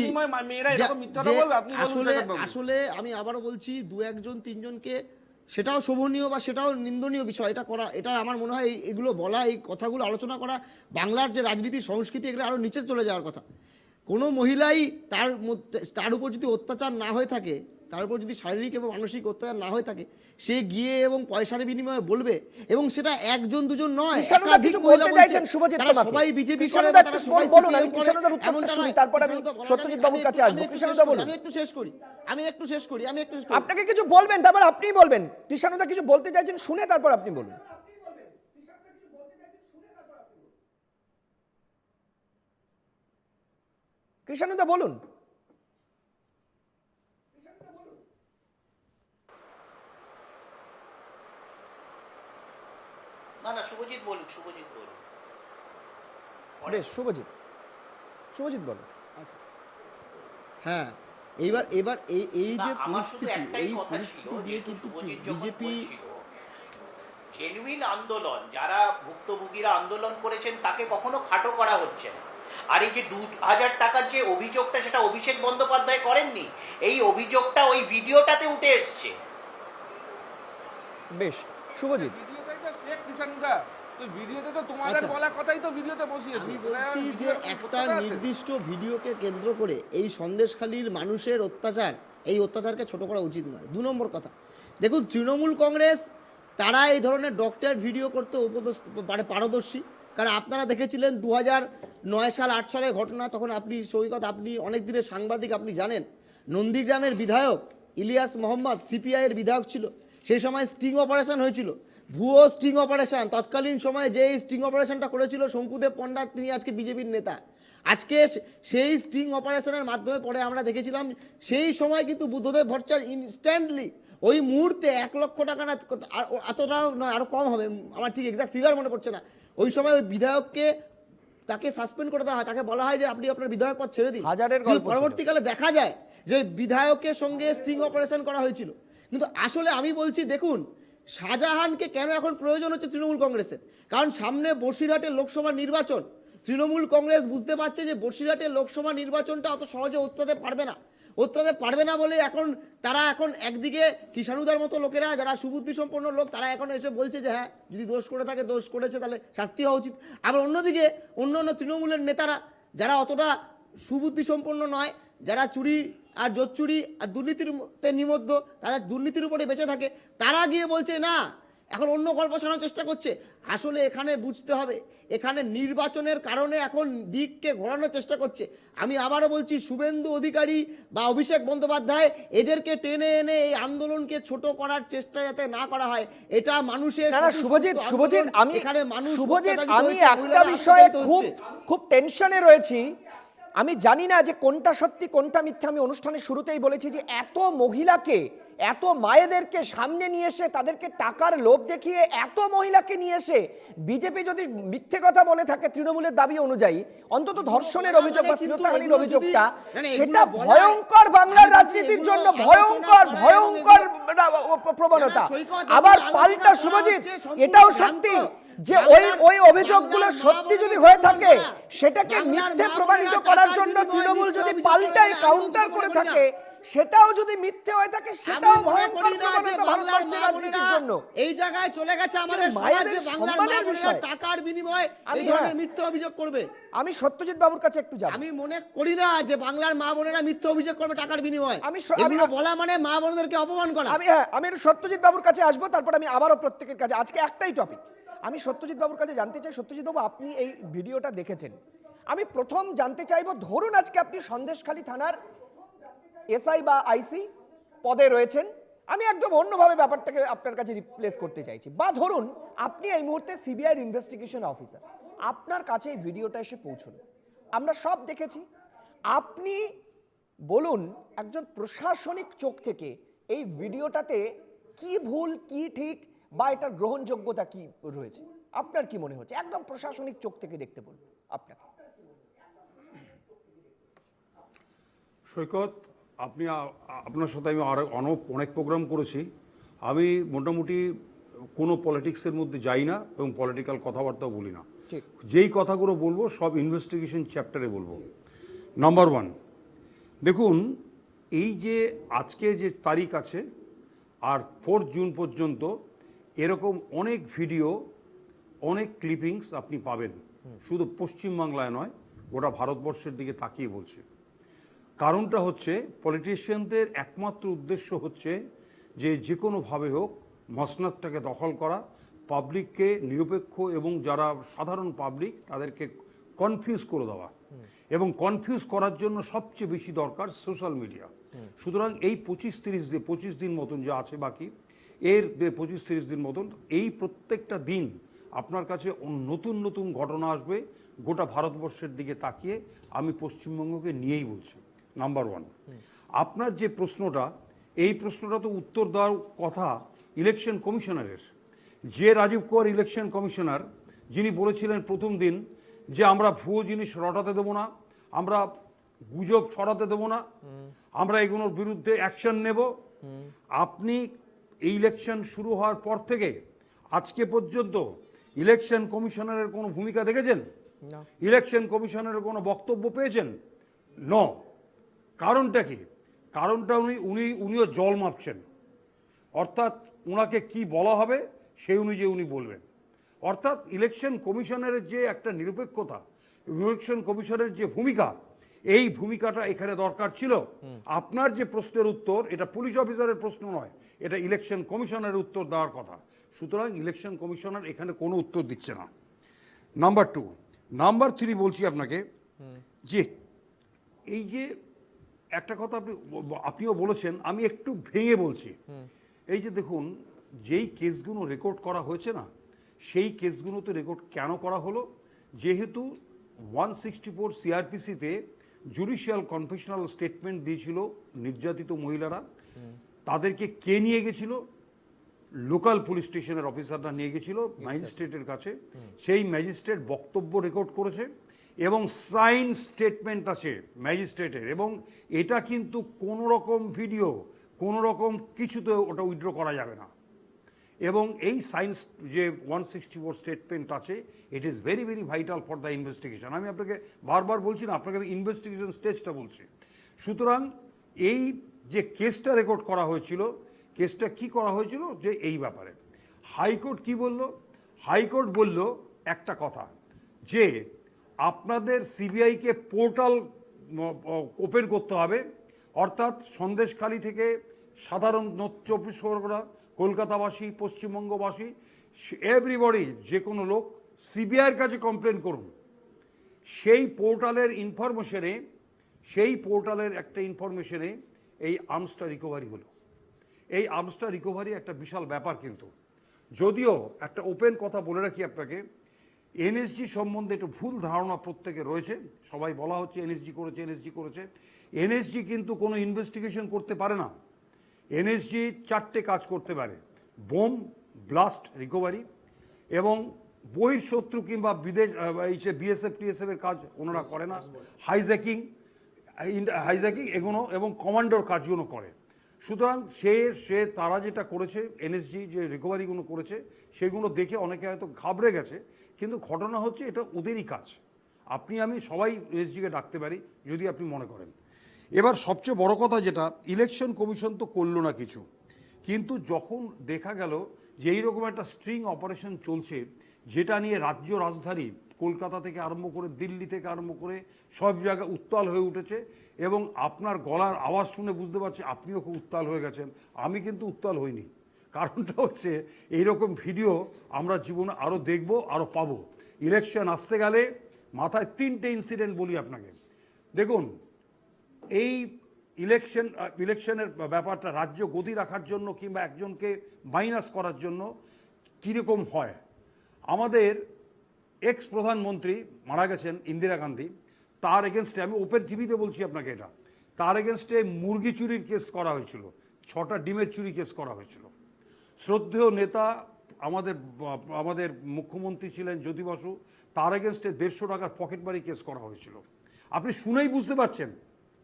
আসলে আমি আবারও বলছি, দু একজন তিনজনকে সেটাও শোভনীয় বা সেটাও নিন্দনীয় বিষয়, এটা করা, এটা আমার মনে হয় এগুলো বলা, এই কথাগুলো আলোচনা করা বাংলার যে রাজনীতির সংস্কৃতি, এগুলো আরও নিচে চলে যাওয়ার কথা। কোনো মহিলাই তার উপর যদি অত্যাচার না হয়ে থাকে, তার উপর যদি শারীরিক এবং মানসিক অত্যাচার না হয়ে থাকে, সে গিয়ে এবং পয়সার বিনিময়ে বলবে, এবং সেটা একজন দুজন নয়, একাধিক মহিলা বলছেন, তারা সবাই বিজেপি করে, তারা সবাই সিপিএম করে, এমনটা নয়। তারপর আমি সত্যজিৎ বাবুর কাছে আসবো। কৃষ্ণদা বলুন। আমি একটু শেষ করি। আপনাকে কিছু বলবেন, তারপর আপনিই বলবেন। কৃষ্ণদা কিছু বলতে চাইছেন, শুনে তারপর আপনি বলুন। কৃষ্ণদা বলুন। না শুভজিৎ বলুন। বেশ, শুভজিৎ বলুন। আচ্ছা, হ্যাঁ, এবার এই যে পরিস্থিতি, এই কথা ছিল দিয়ে কিন্তু বিজেপি জেনুইন আন্দোলন, যারা ভুক্তভোগীরা আন্দোলন করেছেন তাকে কখনো খাটো করা হচ্ছে না। আর এই যে 2000 টাকার যে অভিযোগটা, সেটা অভিষেক বন্দ্যোপাধ্যায় করেননি, এই অভিযোগটা ওই ভিডিওটাতে উঠে এসছে। বেশ, শুভজিৎ। আমি বলছি যে একটা নির্দিষ্ট ভিডিওকে কেন্দ্র করে এই সন্দেশখালীর মানুষের অত্যাচার, এই অত্যাচারকে ছোট করা উচিত নয়। 2 নম্বর কথা, দেখুন, তৃণমূল কংগ্রেস তারা এই ধরনের ডক্টর ভিডিও করতে পারদর্শী। কারণ আপনারা দেখেছিলেন 2009 সাল 8 সালের ঘটনা, তখন আপনি সৈকত, আপনি অনেক দিনের সাংবাদিক, আপনি জানেন নন্দীগ্রামের বিধায়ক ইলিয়াস মোহাম্মদ সিপিআইয়ের বিধায়ক ছিল, সেই সময় স্টিং অপারেশন হয়েছিল, ভুয়ো স্টিং অপারেশন। তৎকালীন সময়ে যে স্টিং অপারেশনটা করেছিল শঙ্কুদেব পণ্ডা, তিনি আজকে বিজেপির নেতা। আজকে সেই স্টিং অপারেশনের মাধ্যমে পরে আমরা দেখেছিলাম, সেই সময় কিন্তু বুদ্ধদেব ভট্টাচার্য ইনস্ট্যান্টলি ওই মুহূর্তে 1 লক্ষ টাকা না, এতটাও নয়, আরও কম হবে, আমার ঠিক এক্সাক্ট ফিগার মনে পড়ছে না, ওই সময় ওই বিধায়ককে তাকে সাসপেন্ড করে দেওয়া হয়, তাকে বলা হয় যে আপনি আপনার বিধায়ক পদ ছেড়ে দিন। পরবর্তীকালে দেখা যায় যে বিধায়কের সঙ্গে স্টিং অপারেশন করা হয়েছিল। কিন্তু আসলে আমি বলছি, দেখুন, শাহজাহানকে কেন এখন প্রয়োজন হচ্ছে তৃণমূল কংগ্রেসের? কারণ সামনে বসিরহাটের লোকসভা নির্বাচন। তৃণমূল কংগ্রেস বুঝতে পারছে যে বসিরহাটের লোকসভা নির্বাচনটা অত সহজে উত্তরাতে পারবে না বলে এখন তারা একদিকে কিষাণুদার মতো লোকেরা, যারা সুবুদ্ধি সম্পন্ন লোক, তারা এখন এসে বলছে যে হ্যাঁ, যদি দোষ করে থাকে, দোষ করেছে, তাহলে শাস্তি হওয়া উচিত। আবার অন্যদিকে অন্য তৃণমূলের নেতারা, যারা অতটা সুবুদ্ধি সম্পন্ন নয়, যারা চুরি আর জোচ্চুরি আর দুর্নীতিতে নিমগ্ন, তারা দুর্নীতির উপরে বেঁচে থাকে, তারা গিয়ে বলছে না, এখন অন্য গল্প শোনানোর চেষ্টা করছে। আসলে এখানে বুঝতে হবে, এখানে নির্বাচনের কারণে এখন দিককে ঘোরানোর চেষ্টা করছে। আমি আবারও বলছি, শুভেন্দু অধিকারী বা অভিষেক বন্দ্যোপাধ্যায় এদেরকে টেনে এনে এই আন্দোলনকে ছোট করার চেষ্টা যাতে না করা হয়, এটা মানুষের। শুভজিৎ, আমি একটা বিষয়ে খুব টেনশনে রয়েছি। আমি জানি না যে কোনটা সত্যি কোনটা মিথ্যা। আমি অনুষ্ঠানের শুরুতেই বলেছি যে এত মহিলাকে, এত মায়েদেরকে সামনে নিয়ে এসে, তাদেরকে টাকার লোভ দেখিয়ে এত মহিলাকে নিয়ে এসে বিজেপি যদি মিথ্যে কথা বলে থাকে তৃণমূলের দাবি অনুযায়ী, অন্তত ধর্ষণের অভিযোগ বা শ্লীলতাহানির অভিযোগটা, সেটা ভয়ঙ্কর, বাংলার রাজনীতির জন্য ভয়ঙ্কর প্রবণতা। আবার পাল্টা শুভজিৎ, এটাও সত্যি যে ওই অভিযোগগুলো সত্যি যদি হয়ে থাকে, সেটাকে মিথ্যে প্রমাণিত করার জন্য তৃণমূল যদি পাল্টায় কাউন্টার করে থাকে, সেটাও যদি মিথ্যে হয়ে থাকে, সেটাও ভয়ঙ্কর জন্য। এই জায়গায় চলে গেছে আমাদের সমাজ যে বাংলার মা বোনেরা টাকার বিনিময়ে এই ধরনের মিথ্যে অভিযোগ করবে। আমি সত্যজিৎ বাবুর কাছে একটু যাব। আমি মনে করি না যে বাংলার মা বোনেরা মিথ্যে অভিযোগ করবে টাকার বিনিময়ে। এগুলো বলা মানে মা বোনদেরকে অপমান করা। আমি সত্যজিৎ বাবুর কাছে আসবো, তারপর আমি আবারও প্রত্যেকের কাছে। আজকে একটাই টপিক, আমি সত্যজিৎ বাবুর কাছে জানতে চাই। সত্যজিৎ বাবু, আপনি এই ভিডিওটা দেখেছেন, আমি প্রথম জানতে চাইবো, ধরুন আজকে আপনি সন্দেশখালী থানার এসআই বা আইসি পদে রয়েছেন, আমি একদম অন্যভাবে ব্যাপারটাকে আপনার কাছে রিপ্লেস করতে চাইছি, বা ধরুন আপনি এই মুহূর্তে সিবিআই ইনভেস্টিগেশন অফিসার, আপনার কাছে এই ভিডিওটা এসে পৌঁছলো, আমরা সব দেখেছি। আপনি বলুন, একজন প্রশাসনিক চোখ থেকে এই ভিডিওটাতে কি ভুল, কি ঠিক, বা এটার গ্রহণযোগ্যতা কি রয়েছে? আপনার কি মনে হচ্ছে, একদম প্রশাসনিক চোখ থেকে দেখতে বলুন আপনাকে। সৈকত, আপনি আপনার সাথে আমি অনেক প্রোগ্রাম করেছি। আমি মোটামুটি কোনো পলিটিক্সের মধ্যে যাই না এবং পলিটিক্যাল কথাবার্তাও বলি না। যেই কথাগুলো বলবো সব ইনভেস্টিগেশন চ্যাপ্টারে বলবো। নাম্বার 1, দেখুন, এই যে আজকে যে তারিখ আছে আর 4 জুন পর্যন্ত এরকম অনেক ভিডিও, অনেক ক্লিপিংস আপনি পাবেন, শুধু পশ্চিমবাংলায় নয়, গোটা ভারতবর্ষের দিকে তাকিয়ে বলছে। কারণটা হচ্ছে পলিটিশিয়ানদের একমাত্র উদ্দেশ্য হচ্ছে যে কোনোভাবে হোক মসনদটাকে দখল করা, পাবলিককে নিরপেক্ষ এবং যারা সাধারণ পাবলিক তাদেরকে কনফিউজ করে দেওয়া, এবং কনফিউজ করার জন্য সবচেয়ে বেশি দরকার সোশ্যাল মিডিয়া। সুতরাং এই 25 দিন মতন যা আছে বাকি, এর 25-30 দিন মতন, এই প্রত্যেকটা দিন আপনার কাছে নতুন নতুন ঘটনা আসবে। গোটা ভারতবর্ষের দিকে তাকিয়ে আমি পশ্চিমবঙ্গকে নিয়েই বলছি। নাম্বার 1, আপনার যে প্রশ্নটা, এই প্রশ্নটা তো উত্তর দেওয়ার কথা ইলেকশন কমিশনারের। যে রাজীব কুমার ইলেকশন কমিশনার, যিনি বলেছিলেন প্রথম দিন যে আমরা ভুয়ো জিনিস রটাতে দেবো না, আমরা গুজব ছড়াতে দেবো না, আমরা এগুলোর বিরুদ্ধে অ্যাকশন নেব। আপনি এই ইলেকশন শুরু হওয়ার পর থেকে আজকে পর্যন্ত ইলেকশন কমিশনারের কোনো ভূমিকা দেখেছেন? ইলেকশন কমিশনারের কোনো বক্তব্য পেয়েছেন? নো। কারণটা কি? কারণটা উনিও জল মাপছেন, অর্থাৎ ওনাকে কি বলা হবে সেই অনুযায়ী উনি বলবেন। অর্থাৎ ইলেকশন কমিশনের যে একটা নিরপেক্ষতা, ইলেকশন কমিশনের যে ভূমিকা, এই ভূমিকাটা এখানে দরকার ছিল। আপনার যে প্রশ্নের উত্তর, এটা পুলিশ অফিসারের প্রশ্ন নয়, এটা ইলেকশন কমিশনের উত্তর দেওয়ার কথা। সুতরাং ইলেকশন কমিশনার এখানে কোনো উত্তর দিচ্ছে না। নাম্বার 2, নাম্বার 3 বলছি আপনাকে, যে এই যে একটা কথা আপনিও বলেছেন, আমি একটু ভেঙে বলছি। এই যে দেখুন, যেই কেসগুলো রেকর্ড করা হয়েছে না, সেই কেসগুলোতে রেকর্ড কেন করা হলো? যেহেতু 164 CRPC-তে জুডিশিয়াল কনফেশনাল স্টেটমেন্ট দিয়েছিল নির্যাতিত মহিলারা, তাদেরকে কে নিয়ে গেছিল? লোকাল পুলিশ স্টেশনের অফিসাররা নিয়ে গেছিল ম্যাজিস্ট্রেটের কাছে। সেই ম্যাজিস্ট্রেট বক্তব্য রেকর্ড করেছে এবং সাইন স্টেটমেন্ট আছে ম্যাজিস্ট্রেটের, এবং এটা কিন্তু কোনো রকম ভিডিও, কোনো রকম কিছুতে ওটা উইথড্র করা যাবে না। এবং এই সাইন্স যে 164 স্টেটমেন্ট আছে, it is very very vital for the investigation. আমি আপনাকে বারবার বলছি না, আপনাকে আমি ইনভেস্টিগেশন স্টেজটা বলছি। সুতরাং এই যে কেসটা রেকর্ড করা হয়েছিল, কেসটা কি করা হয়েছিল যে এই ব্যাপারে হাইকোর্ট কি বলল? হাইকোর্ট বলল একটা কথা, যে আপনাদের সিবিআইকে পোর্টাল ওপেন করতে হবে, অর্থাৎ সন্দেশখালী থেকে সাধারণ 24 পরগনা, কলকাতাবাসী, পশ্চিমবঙ্গবাসী, এভরিবডি, যে কোনো লোক সিবিআইয়ের কাছে কমপ্লেন করুন। সেই পোর্টালের ইনফরমেশনে, সেই পোর্টালের একটা ইনফরমেশনে এই আর্মসটা রিকভারি হলো। এই আর্মসটা রিকভারি একটা বিশাল ব্যাপার। কিন্তু যদিও একটা ওপেন কথা বলে রাখি আপনাকে, এনএসজি সম্বন্ধে একটু ভুল ধারণা প্রত্যেকে রয়েছে। সবাই বলা হচ্ছে এনএসজি করেছে, এনএসজি করেছে। এনএসজি কিন্তু কোনো ইনভেস্টিগেশন করতে পারে না। এনএসজি 4টে কাজ করতে পারে: বোম ব্লাস্ট রিকভারি, এবং বহির্শত্রু কিংবা বিদেশ বিএসএফ টিএসএফের কাজ ওনারা করে না, হাইজ্যাকিং এগুলো, এবং কমান্ডোর কাজগুলো করে। সুতরাং তারা যেটা করেছে, এনএসজি যে রিকভারিগুলো করেছে, সেগুলো দেখে অনেকে হয়তো ঘাবড়ে গেছে, কিন্তু ঘটনা হচ্ছে এটা ওদেরই কাজ। আপনি আমি সবাই এনএসজিকে ডাকতে পারি যদি আপনি মনে করেন। এবার সবচেয়ে বড় কথা যেটা, ইলেকশন কমিশন তো করলো না কিছু, কিন্তু যখন দেখা গেল যে এইরকম একটা স্ট্রিং অপারেশন চলছে, যেটা নিয়ে রাজ্য রাজধানী কলকাতা থেকে আরম্ভ করে, দিল্লি থেকে আরম্ভ করে সব জায়গায় উত্তাল হয়ে উঠেছে, এবং আপনার গলার আওয়াজ শুনে বুঝতে পারছি আপনিও খুব উত্তাল হয়ে গেছেন। আমি কিন্তু উত্তাল হইনি। কারণটা হচ্ছে এইরকম ভিডিও আমরা জীবনে আরও দেখব, আরও পাবো। ইলেকশন আসতে গেলে মাথায় 3টে ইনসিডেন্ট বলি আপনাকে। দেখুন, এই ইলেকশনের ব্যাপারটা রাজ্য গতি রাখার জন্য কিংবা একজনকে মাইনাস করার জন্য কীরকম হয়। আমাদের এক্স প্রধানমন্ত্রী মারা গেছেন ইন্দিরা গান্ধী, তার এগেনস্টে, আমি ওপেন টিভিতে বলছি আপনাকে এটা, তার এগেনস্টে মুরগি চুরির কেস করা হয়েছিল, 6টা ডিমের চুরি কেস করা হয়েছিল। শ্রদ্ধেয় নেতা আমাদের মুখ্যমন্ত্রী ছিলেন জ্যোতি বসু, তার এগেনস্টে 150 টাকার পকেটমারি কেস করা হয়েছিল। আপনি শুনেই বুঝতে পারছেন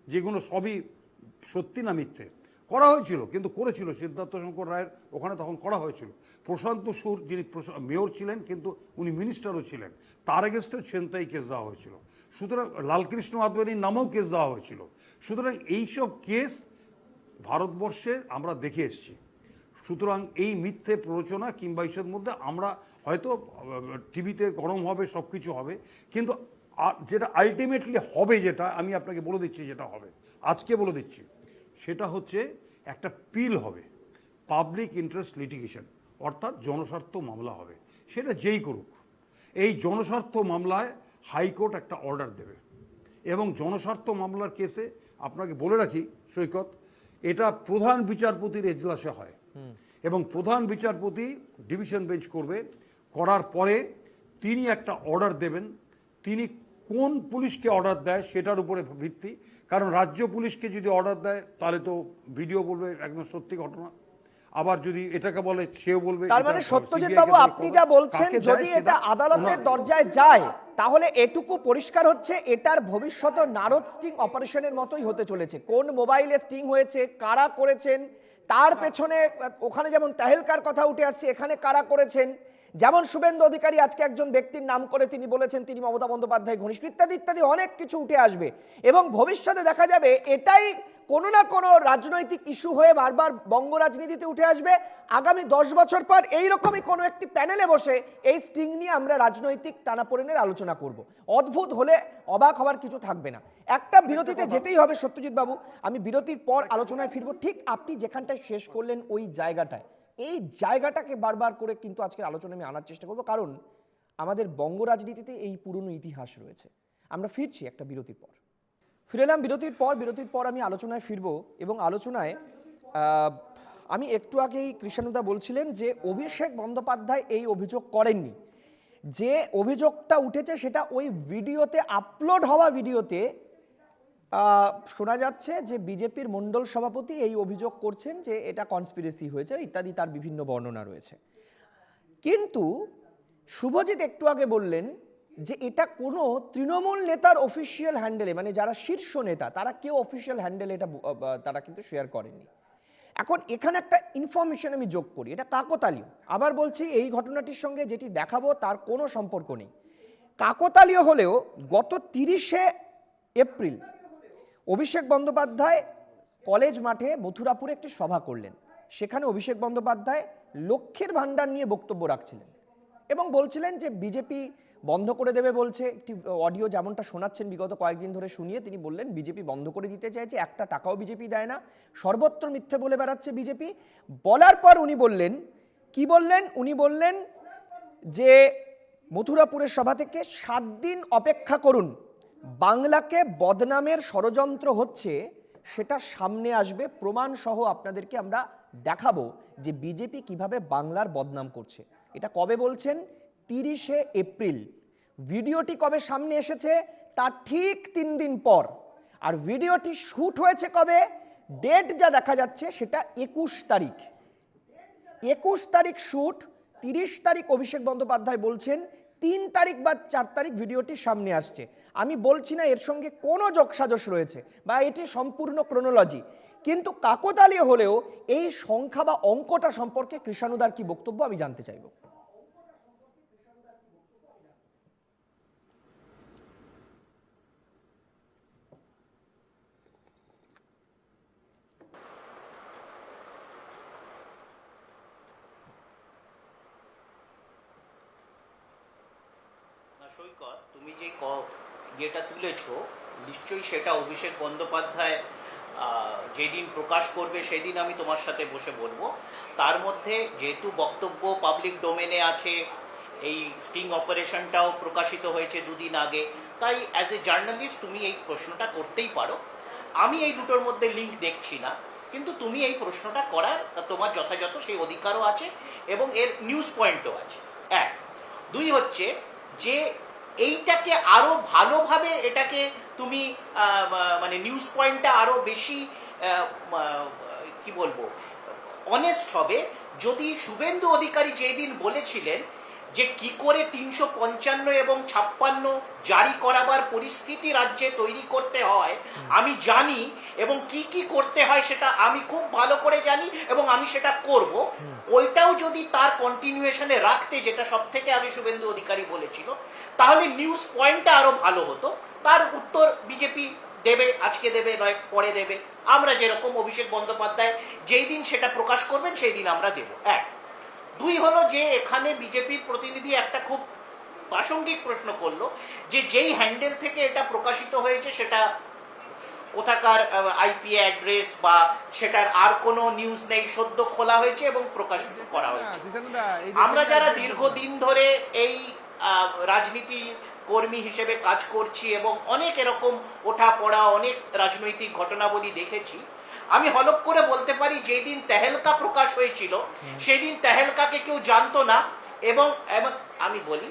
যেগুলো সবই সত্যি না মিথ্যে। করা হয়েছিল, কিন্তু করেছিল সিদ্ধার্থ শঙ্কর রায়ের ওখানে, তখন করা হয়েছিল। প্রশান্ত সুর যিনি মেয়র ছিলেন, কিন্তু উনি মিনিস্টারও ছিলেন, তার এগেনস্টে ছিনতাই কেস দেওয়া হয়েছিল। সুতরাং লালকৃষ্ণ আদবানির নামেও কেস দেওয়া হয়েছিল। সুতরাং এইসব কেস ভারতবর্ষে আমরা দেখে এসেছি। সুতরাং এই মিথ্যে প্ররোচনা কিংবা এইসবের মধ্যে আমরা হয়তো টিভিতে গরম হবে, সব কিছু হবে, কিন্তু যেটা আলটিমেটলি হবে, যেটা আমি আপনাকে বলে দিচ্ছি যেটা হবে, আজকে বলে দিচ্ছি, সেটা হচ্ছে একটা পিল হবে, পাবলিক ইন্টারেস্ট লিটিগেশন, অর্থাৎ জনস্বার্থ মামলা হবে। সেটা যেই করুক, এই জনস্বার্থ মামলায় হাইকোর্ট একটা অর্ডার দেবে, এবং জনস্বার্থ মামলার কেসে আপনাকে বলে রাখি সৈকত, এটা প্রধান বিচারপতির এজলাসে হয়, এবং প্রধান বিচারপতি ডিভিশন বেঞ্চ করবে, করার পরে তিনি একটা অর্ডার দেবেন। তিনি কোন পুলিশকে অর্ডার দেয় সেটার উপরে ভিত্তি, কারণ রাজ্য পুলিশকে যদি অর্ডার দেয় তাহলে তো ভিডিও বলবে একদম সত্যি ঘটনা, আবার যদি এটাকে বলে সেও বলবে। তার মানে সত্যজিৎ বাবু, আপনি যা বলছেন, যদি এটা আদালতের দরজায় যায় তাহলে এটুকু পরিষ্কার হচ্ছে এটার ভবিষ্যৎ নারদ স্টিং অপারেশনের মতোই হতে চলেছে। কোন মোবাইলে স্টিং হয়েছে, কারা করেছেন, তার পেছনে ওখানে যেমন তাহেলকার কথা উঠে আসছে, এখানে কারা করেছেন, যেমন শুভেন্দু অধিকারী আজকে একজন ব্যক্তির নাম করে তিনি বলেছেন তিনি মমতা বন্দ্যোপাধ্যায় ঘনিষ্ঠ, ইত্যাদি ইত্যাদি অনেক কিছু উঠে আসবে, এবং ভবিষ্যতে দেখা যাবে এটাই কোনো না কোনো রাজনৈতিক ইস্যু হয়ে বারবার বঙ্গ রাজনীতিতে উঠে আসবে। আগামী 10 বছর পর এইরকমই কোনো একটি প্যানেলে বসে এই স্টিং নিয়ে আমরা রাজনৈতিক টানাপোড়েনের আলোচনা করব। অদ্ভুত হলে অবাক হওয়ার কিছু থাকবে না। একটা বিরতিতে যেতেই হবে সত্যজিৎ বাবু, আমি বিরতির পর আলোচনায় ফিরবো। ঠিক আপনি যেখানটায় শেষ করলেন ওই জায়গাটায়, এই জায়গাটাকে বারবার করে কিন্তু আজকের আলোচনা আমি আনার চেষ্টা করব, কারণ আমাদের বঙ্গ রাজনীতিতে এই পুরনো ইতিহাস রয়েছে। আমরা ফিরছি একটা বিরতির পর। ফিরে এলাম বিরতির পর আমি আলোচনায় ফিরবো, এবং আলোচনায় আমি একটু আগেই কৃষ্ণদা বলছিলেন যে অভিষেক বন্দ্যোপাধ্যায় এই অভিযোগ করেননি। যে অভিযোগটা উঠেছে সেটা ওই ভিডিওতে, আপলোড হওয়া ভিডিওতে শোনা যাচ্ছে যে বিজেপির মণ্ডল সভাপতি এই অভিযোগ করছেন যে এটা কনস্পিরেসি হয়েছে ইত্যাদি, তার বিভিন্ন বর্ণনা রয়েছে। কিন্তু শুভজিৎ একটু আগে বললেন যে এটা কোনো তৃণমূল নেতার অফিসিয়াল হ্যান্ডেলে, মানে যারা শীর্ষ নেতা তারা কেউ অফিসিয়াল হ্যান্ডেলে এটা তারা কিন্তু শেয়ার করেননি। এখন এখানে একটা ইনফরমেশন আমি যোগ করি, এটা কাকতালীয়। আবার বলছি, এই ঘটনাটির সঙ্গে যেটি দেখাবো তার কোনো সম্পর্ক নেই। কাকতালীয় হলেও গত 30শে এপ্রিল অভিষেক বন্দ্যোপাধ্যায় কলেজ মাঠে মথুরাপুরে একটি সভা করলেন। সেখানে অভিষেক বন্দ্যোপাধ্যায় লক্ষ্মীর ভাণ্ডার নিয়ে বক্তব্য রাখছিলেন এবং বলছিলেন যে বিজেপি বন্ধ করে দেবে বলছে। একটি অডিও যেমনটা শোনাচ্ছেন বিগত কয়েকদিন ধরে শুনিয়ে তিনি বললেন বিজেপি বন্ধ করে দিতে চাইছে, 1 টাকাও বিজেপি দেয় না, সর্বত্র মিথ্যে বলে বেড়াচ্ছে বিজেপি। বলার পর উনি বললেন, কি বললেন? উনি বললেন যে মথুরাপুরের সভা থেকে 7 দিন অপেক্ষা করুন, বাংলাকে বদনামের ষড়যন্ত্র হচ্ছে, সেটা সামনে আসবে, প্রমাণ সহ আপনাদেরকে আমরা দেখাবো যে বিজেপি কিভাবে বাংলার বদনাম করছে। এটা কবে বলছেন? 30শে এপ্রিল। ভিডিওটি কবে সামনে এসেছে? তার ঠিক 3 দিন পর। আর ভিডিওটি শুট হয়েছে কবে? ডেট যা দেখা যাচ্ছে সেটা 21 তারিখ। 21 তারিখ শুট, 30 তারিখ অভিষেক বন্দ্যোপাধ্যায় বলছেন, 3 তারিখ বা 4 তারিখ ভিডিওটি সামনে আসছে। আমি বলছি না এর সঙ্গে কোনো যোগসাজশ রয়েছে বা এটি সম্পূর্ণ ক্রোনোলজি, কিন্তু কাকতালীয় হলেও এই সংখ্যা বা অঙ্কটা সম্পর্কে কৃষাণুদার কি বক্তব্য আমি জানতে চাইব। সৈকত, তুমি যে ইয়েটা তুলেছো নিশ্চয়ই সেটা অভিষেক বন্দ্যোপাধ্যায় যেদিন প্রকাশ করবে সেদিন আমি তোমার সাথে বসে বলবো। তার মধ্যে যেহেতু বক্তব্য পাবলিক ডোমেনে আছে, এই স্টিং অপারেশনটাও প্রকাশিত হয়েছে 2 দিন আগে, তাই অ্যাজ এ জার্নালিস্ট তুমি এই প্রশ্নটা করতেই পারো। আমি এই দুটোর মধ্যে লিঙ্ক দেখছি না, কিন্তু তুমি এই প্রশ্নটা করার তোমার যথাযথ সেই অধিকারও আছে এবং এর নিউজ পয়েন্টও আছে। 1, 2 হচ্ছে যে এইটাকে আরো ভালোভাবে এটাকে তুমি মানে নিউজ পয়েন্টটা আরো বেশি কি বলবো অনেস্ট হবে যদি শুভেন্দু অধিকারী যেদিন বলেছিলেন যে কি করে 355 এবং 56 জারি করাবার পরিস্থিতি রাজ্যে তৈরি করতে হয় আমি জানি, এবং কি কি করতে হয় সেটা আমি খুব ভালো করে জানি এবং আমি সেটা করব, ওইটাও যদি তার কন্টিনিউয়েশনে রাখতে, যেটা সব থেকে আগে শুভেন্দু অধিকারী বলেছিল, তাহলে নিউজ পয়েন্টটা আরো ভালো হতো। তার উত্তর বিজেপি দেবে, আজকে দেবে নয় পরে দেবে, আমরা যেরকম অভিষেক বন্দ্যোপাধ্যায় যেই দিন সেটা প্রকাশ করবেন সেই দিন আমরা দেব। এক। দুই হলো যে এখানে বিজেপির প্রতিনিধি একটা খুব প্রাসঙ্গিক প্রশ্ন করলো যে যেই হ্যান্ডেল থেকে এটা প্রকাশিত হয়েছে সেটা কোথাকার আইপি অ্যাড্রেস বা সেটার আর কোনো নিউজ নেই, সদ্য খোলা হয়েছে এবং প্রকাশিত করা হয়েছে। আমরা যারা দীর্ঘদিন ধরে এই রাজনীতি কর্মী হিসেবে কাজ করছি এবং অনেক এরকম ওঠা পড়া অনেক রাজনৈতিক ঘটনাবলী দেখেছি, আমি হলপ করে বলতে পারি যেদিন তেহেলকা প্রকাশ হয়েছিল সেই দিন তেহেলকাকে কেউ জানতো না, এবং আমি বলি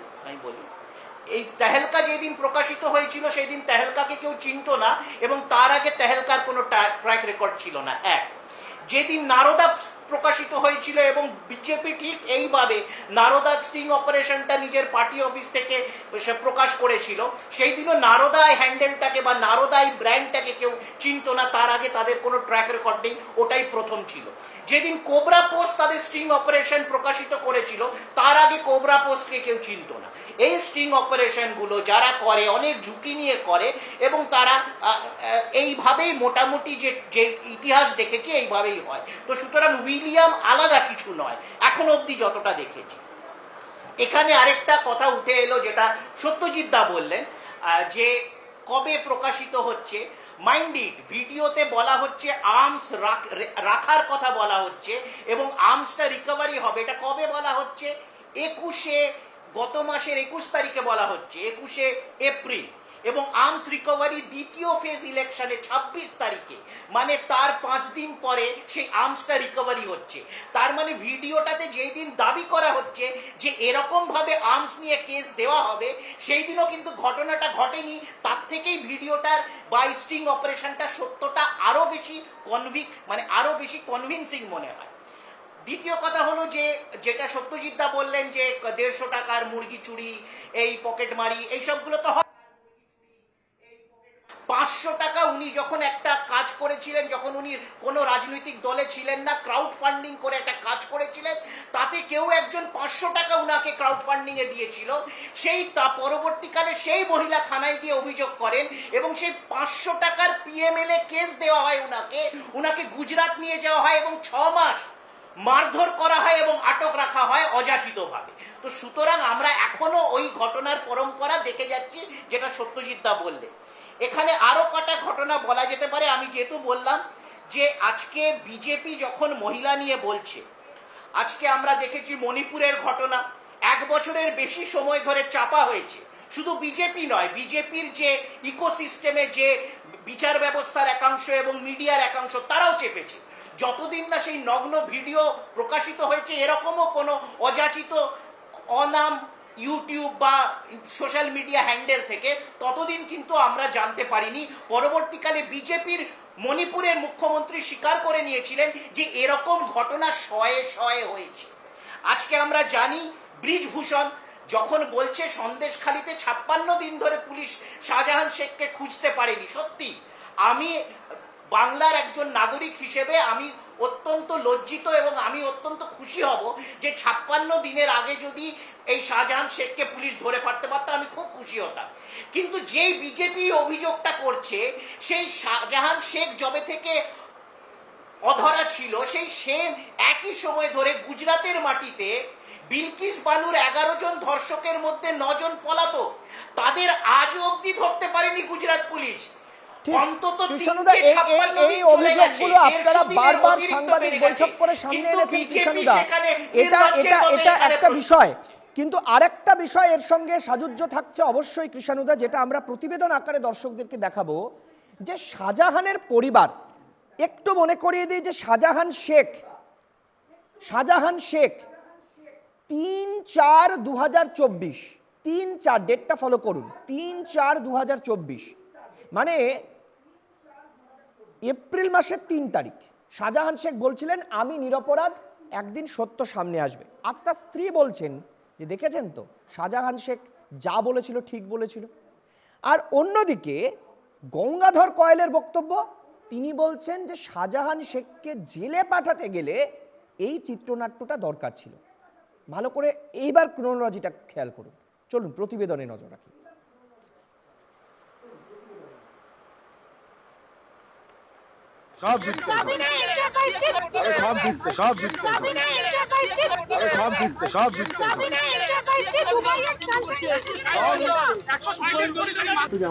এই তেহেলকা যেদিন প্রকাশিত হয়েছিল সেই দিন তেহেলকাকে কেউ চিনতো না এবং তার আগে তেহেলকার কোনো ট্র্যাক রেকর্ড ছিল না। এক। যেদিন নারদা প্রকাশিত হয়েছিল এবং বিজেপি ঠিক এইভাবে নারদার স্টিং অপারেশনটা নিজের পার্টি অফিস থেকে প্রকাশ করেছিল, সেই দিনও নারদাই হ্যান্ডেলটাকে বা নারদাই ব্র্যান্ডটাকে কেউ চিনতো না, তার আগে তাদের কোনো ট্র্যাক রেকর্ড নেই, ওটাই প্রথম ছিল। যেদিন কোবরা পোস্ট তাদের স্টিং অপারেশন প্রকাশিত করেছিল তার আগে কোবরা পোস্টকে কেউ চিনতো না। এই স্টিং অপারেশনগুলো যারা করে অনেক ঝুঁকি নিয়ে করে এবং তারা এইভাবেই মোটামুটি যে ইতিহাস দেখেছি এইভাবেই হয়। তো সুতরাং উইলিয়াম আলাদা কিছু নয় এখন অবধি যতটা দেখেছি। এখানে আরেকটা কথা উঠে এলো যেটা সত্যজিৎ দা বললেন যে কবে প্রকাশিত হচ্ছে। মাইন্ড ইট, ভিডিওতে বলা হচ্ছে আর্মস রাখার কথা বলা হচ্ছে এবং আর্মসটা রিকভারি হবে। এটা কবে বলা হচ্ছে? গত মাসের 21 তারিখে বলা হচ্ছে, 21 এপ্রিল, এবং আর্মস রিকভারি দ্বিতীয় ফেজ ইলেকশনে 26 তারিখে, মানে তার 5 দিন পরে সেই আর্মসটা রিকভারি হচ্ছে। তার মানে ভিডিওটাতে যেই দিন দাবি করা হচ্ছে যে এরকম ভাবে আর্মস নিয়ে কেস দেওয়া হবে, সেই দিনও কিন্তু ঘটনাটা ঘটেনি। তার থেকেই ভিডিওটার বা স্টিং অপারেশনটা সত্যটা আরো বেশি আরো বেশি কনভিন্সিং মনে হয়। দ্বিতীয় কথা হলো যে যেটা সত্যজিৎ দা বললেন যে 150 টাকার মুরগি চুরি, এই পকেট মারি, এইসবগুলো তো 500 টাকা উনি যখন একটা কাজ করেছিলেন, যখন উনি কোনো রাজনৈতিক দলে ছিলেন না, ক্রাউড ফান্ডিং করে একটা কাজ করেছিলেন, তাতে কেউ একজন 500 টাকা উনাকে ক্রাউড ফান্ডিং এ দিয়েছিল। পরবর্তীকালে সেই মহিলা থানায় গিয়ে অভিযোগ করেন এবং সেই 500 টাকার পিএমএলএ কেস দেওয়া হয় উনাকে গুজরাট নিয়ে যাওয়া হয় এবং 6 মাস মারধর করা হয় এবং আটক রাখা হয় অযাচিতভাবে। তো সুতরাং আমরা এখনো ওই ঘটনার পরম্পরা দেখে যাচ্ছি, যেটা সত্যজিৎ দা বললেন। এখানে আরো কটা ঘটনা বলা যেতে পারে। আমি যেহেতু বললাম যে আজকে বিজেপি যখন মহিলা নিয়ে বলছে, আজকে আমরা দেখেছি মণিপুরের ঘটনা 1 বছরের বেশি সময় ধরে চাপা হয়েছে। শুধু বিজেপি নয়, বিজেপির যে ইকোসিস্টেমে যে বিচার ব্যবস্থার একাংশ এবং মিডিয়ার একাংশ তারাও চেপেছে। যতদিন না সেই নগ্ন ভিডিও প্রকাশিত হয়েছে এরকমও কোনো অযাচিত অনাম ইউটিউব বা সোশ্যাল মিডিয়া হ্যান্ডেল থেকে, ততদিন কিন্তু আমরা জানতে পারিনি। পরবর্তীকালে বিজেপির মণিপুরের মুখ্যমন্ত্রী স্বীকার করে নিয়েছিলেন যে এরকম ঘটনা শয়ে শয়ে হয়েছে। আজকে আমরা জানি ব্রিজভূষণ যখন বলছে সন্দেশখালিতে 56 দিন ধরে পুলিশ শাহজাহান শেখকে খুঁজতে পারেনি। সত্যি আমি বাংলার একজন নাগরিক হিসেবে আমি অত্যন্ত লজ্জিত এবং আমি অত্যন্ত খুশি হব যে 56 দিনের আগে যদি এই শাহজাহান শেখকে পুলিশ ধরে পারতে পারতো, আমি খুব খুশি হতাম। কিন্তু যেই বিজেপি অভিযোগটা করছে, সেই শাহজাহান শেখ যবে থেকে অধরা ছিল, সেই সেম একই সময় ধরে গুজরাটের মাটিতে বিলকিস বানুর 11 জন ধর্ষকের মধ্যে 9 জন পলাতক, তাদের আজও অবধি ধরতে পারেনি গুজরাট পুলিশ। অন্তত এই অভিযোগগুলো আপনারা বারবার সাংবাদিক বৈঠক করে সামনে এনেছেন কৃষ্ণদা। এটা একটা বিষয়, কিন্তু আরেকটা বিষয় এর সঙ্গে সাযুজ্য থাকছে অবশ্যই কৃষ্ণদা, যেটা আমরা প্রতিবেদন আকারে দর্শকদেরকে দেখাবো। যে শাহজাহানের পরিবার, একটু মনে করিয়ে দিই যে শাহজাহান শেখ 3/4/2024, 3/4 ডেটটা ফলো করুন, 3/4/2024, মানে এপ্রিল মাসের 3 তারিখ শাহজাহান শেখ বলছিলেন আমি নিরপরাধ, একদিন সত্য সামনে আসবে। আজ তার স্ত্রী বলছেন যে দেখেছেন তো শাহজাহান শেখ যা বলেছিল ঠিক বলেছিল। আর অন্যদিকে গঙ্গাধর কয়ালের বক্তব্য, তিনি বলছেন যে শাহজাহান শেখকে জেলে পাঠাতে গেলে এই চিত্রনাট্যটা দরকার ছিল। ভালো করে এইবার ক্রোনোলজিটা খেয়াল করুন, চলুন প্রতিবেদনে নজর রাখি। সব দিচ্ছে, সব দিচ্ছে, সব দিচ্ছে, সব দিচ্ছে, সব দিচ্ছে।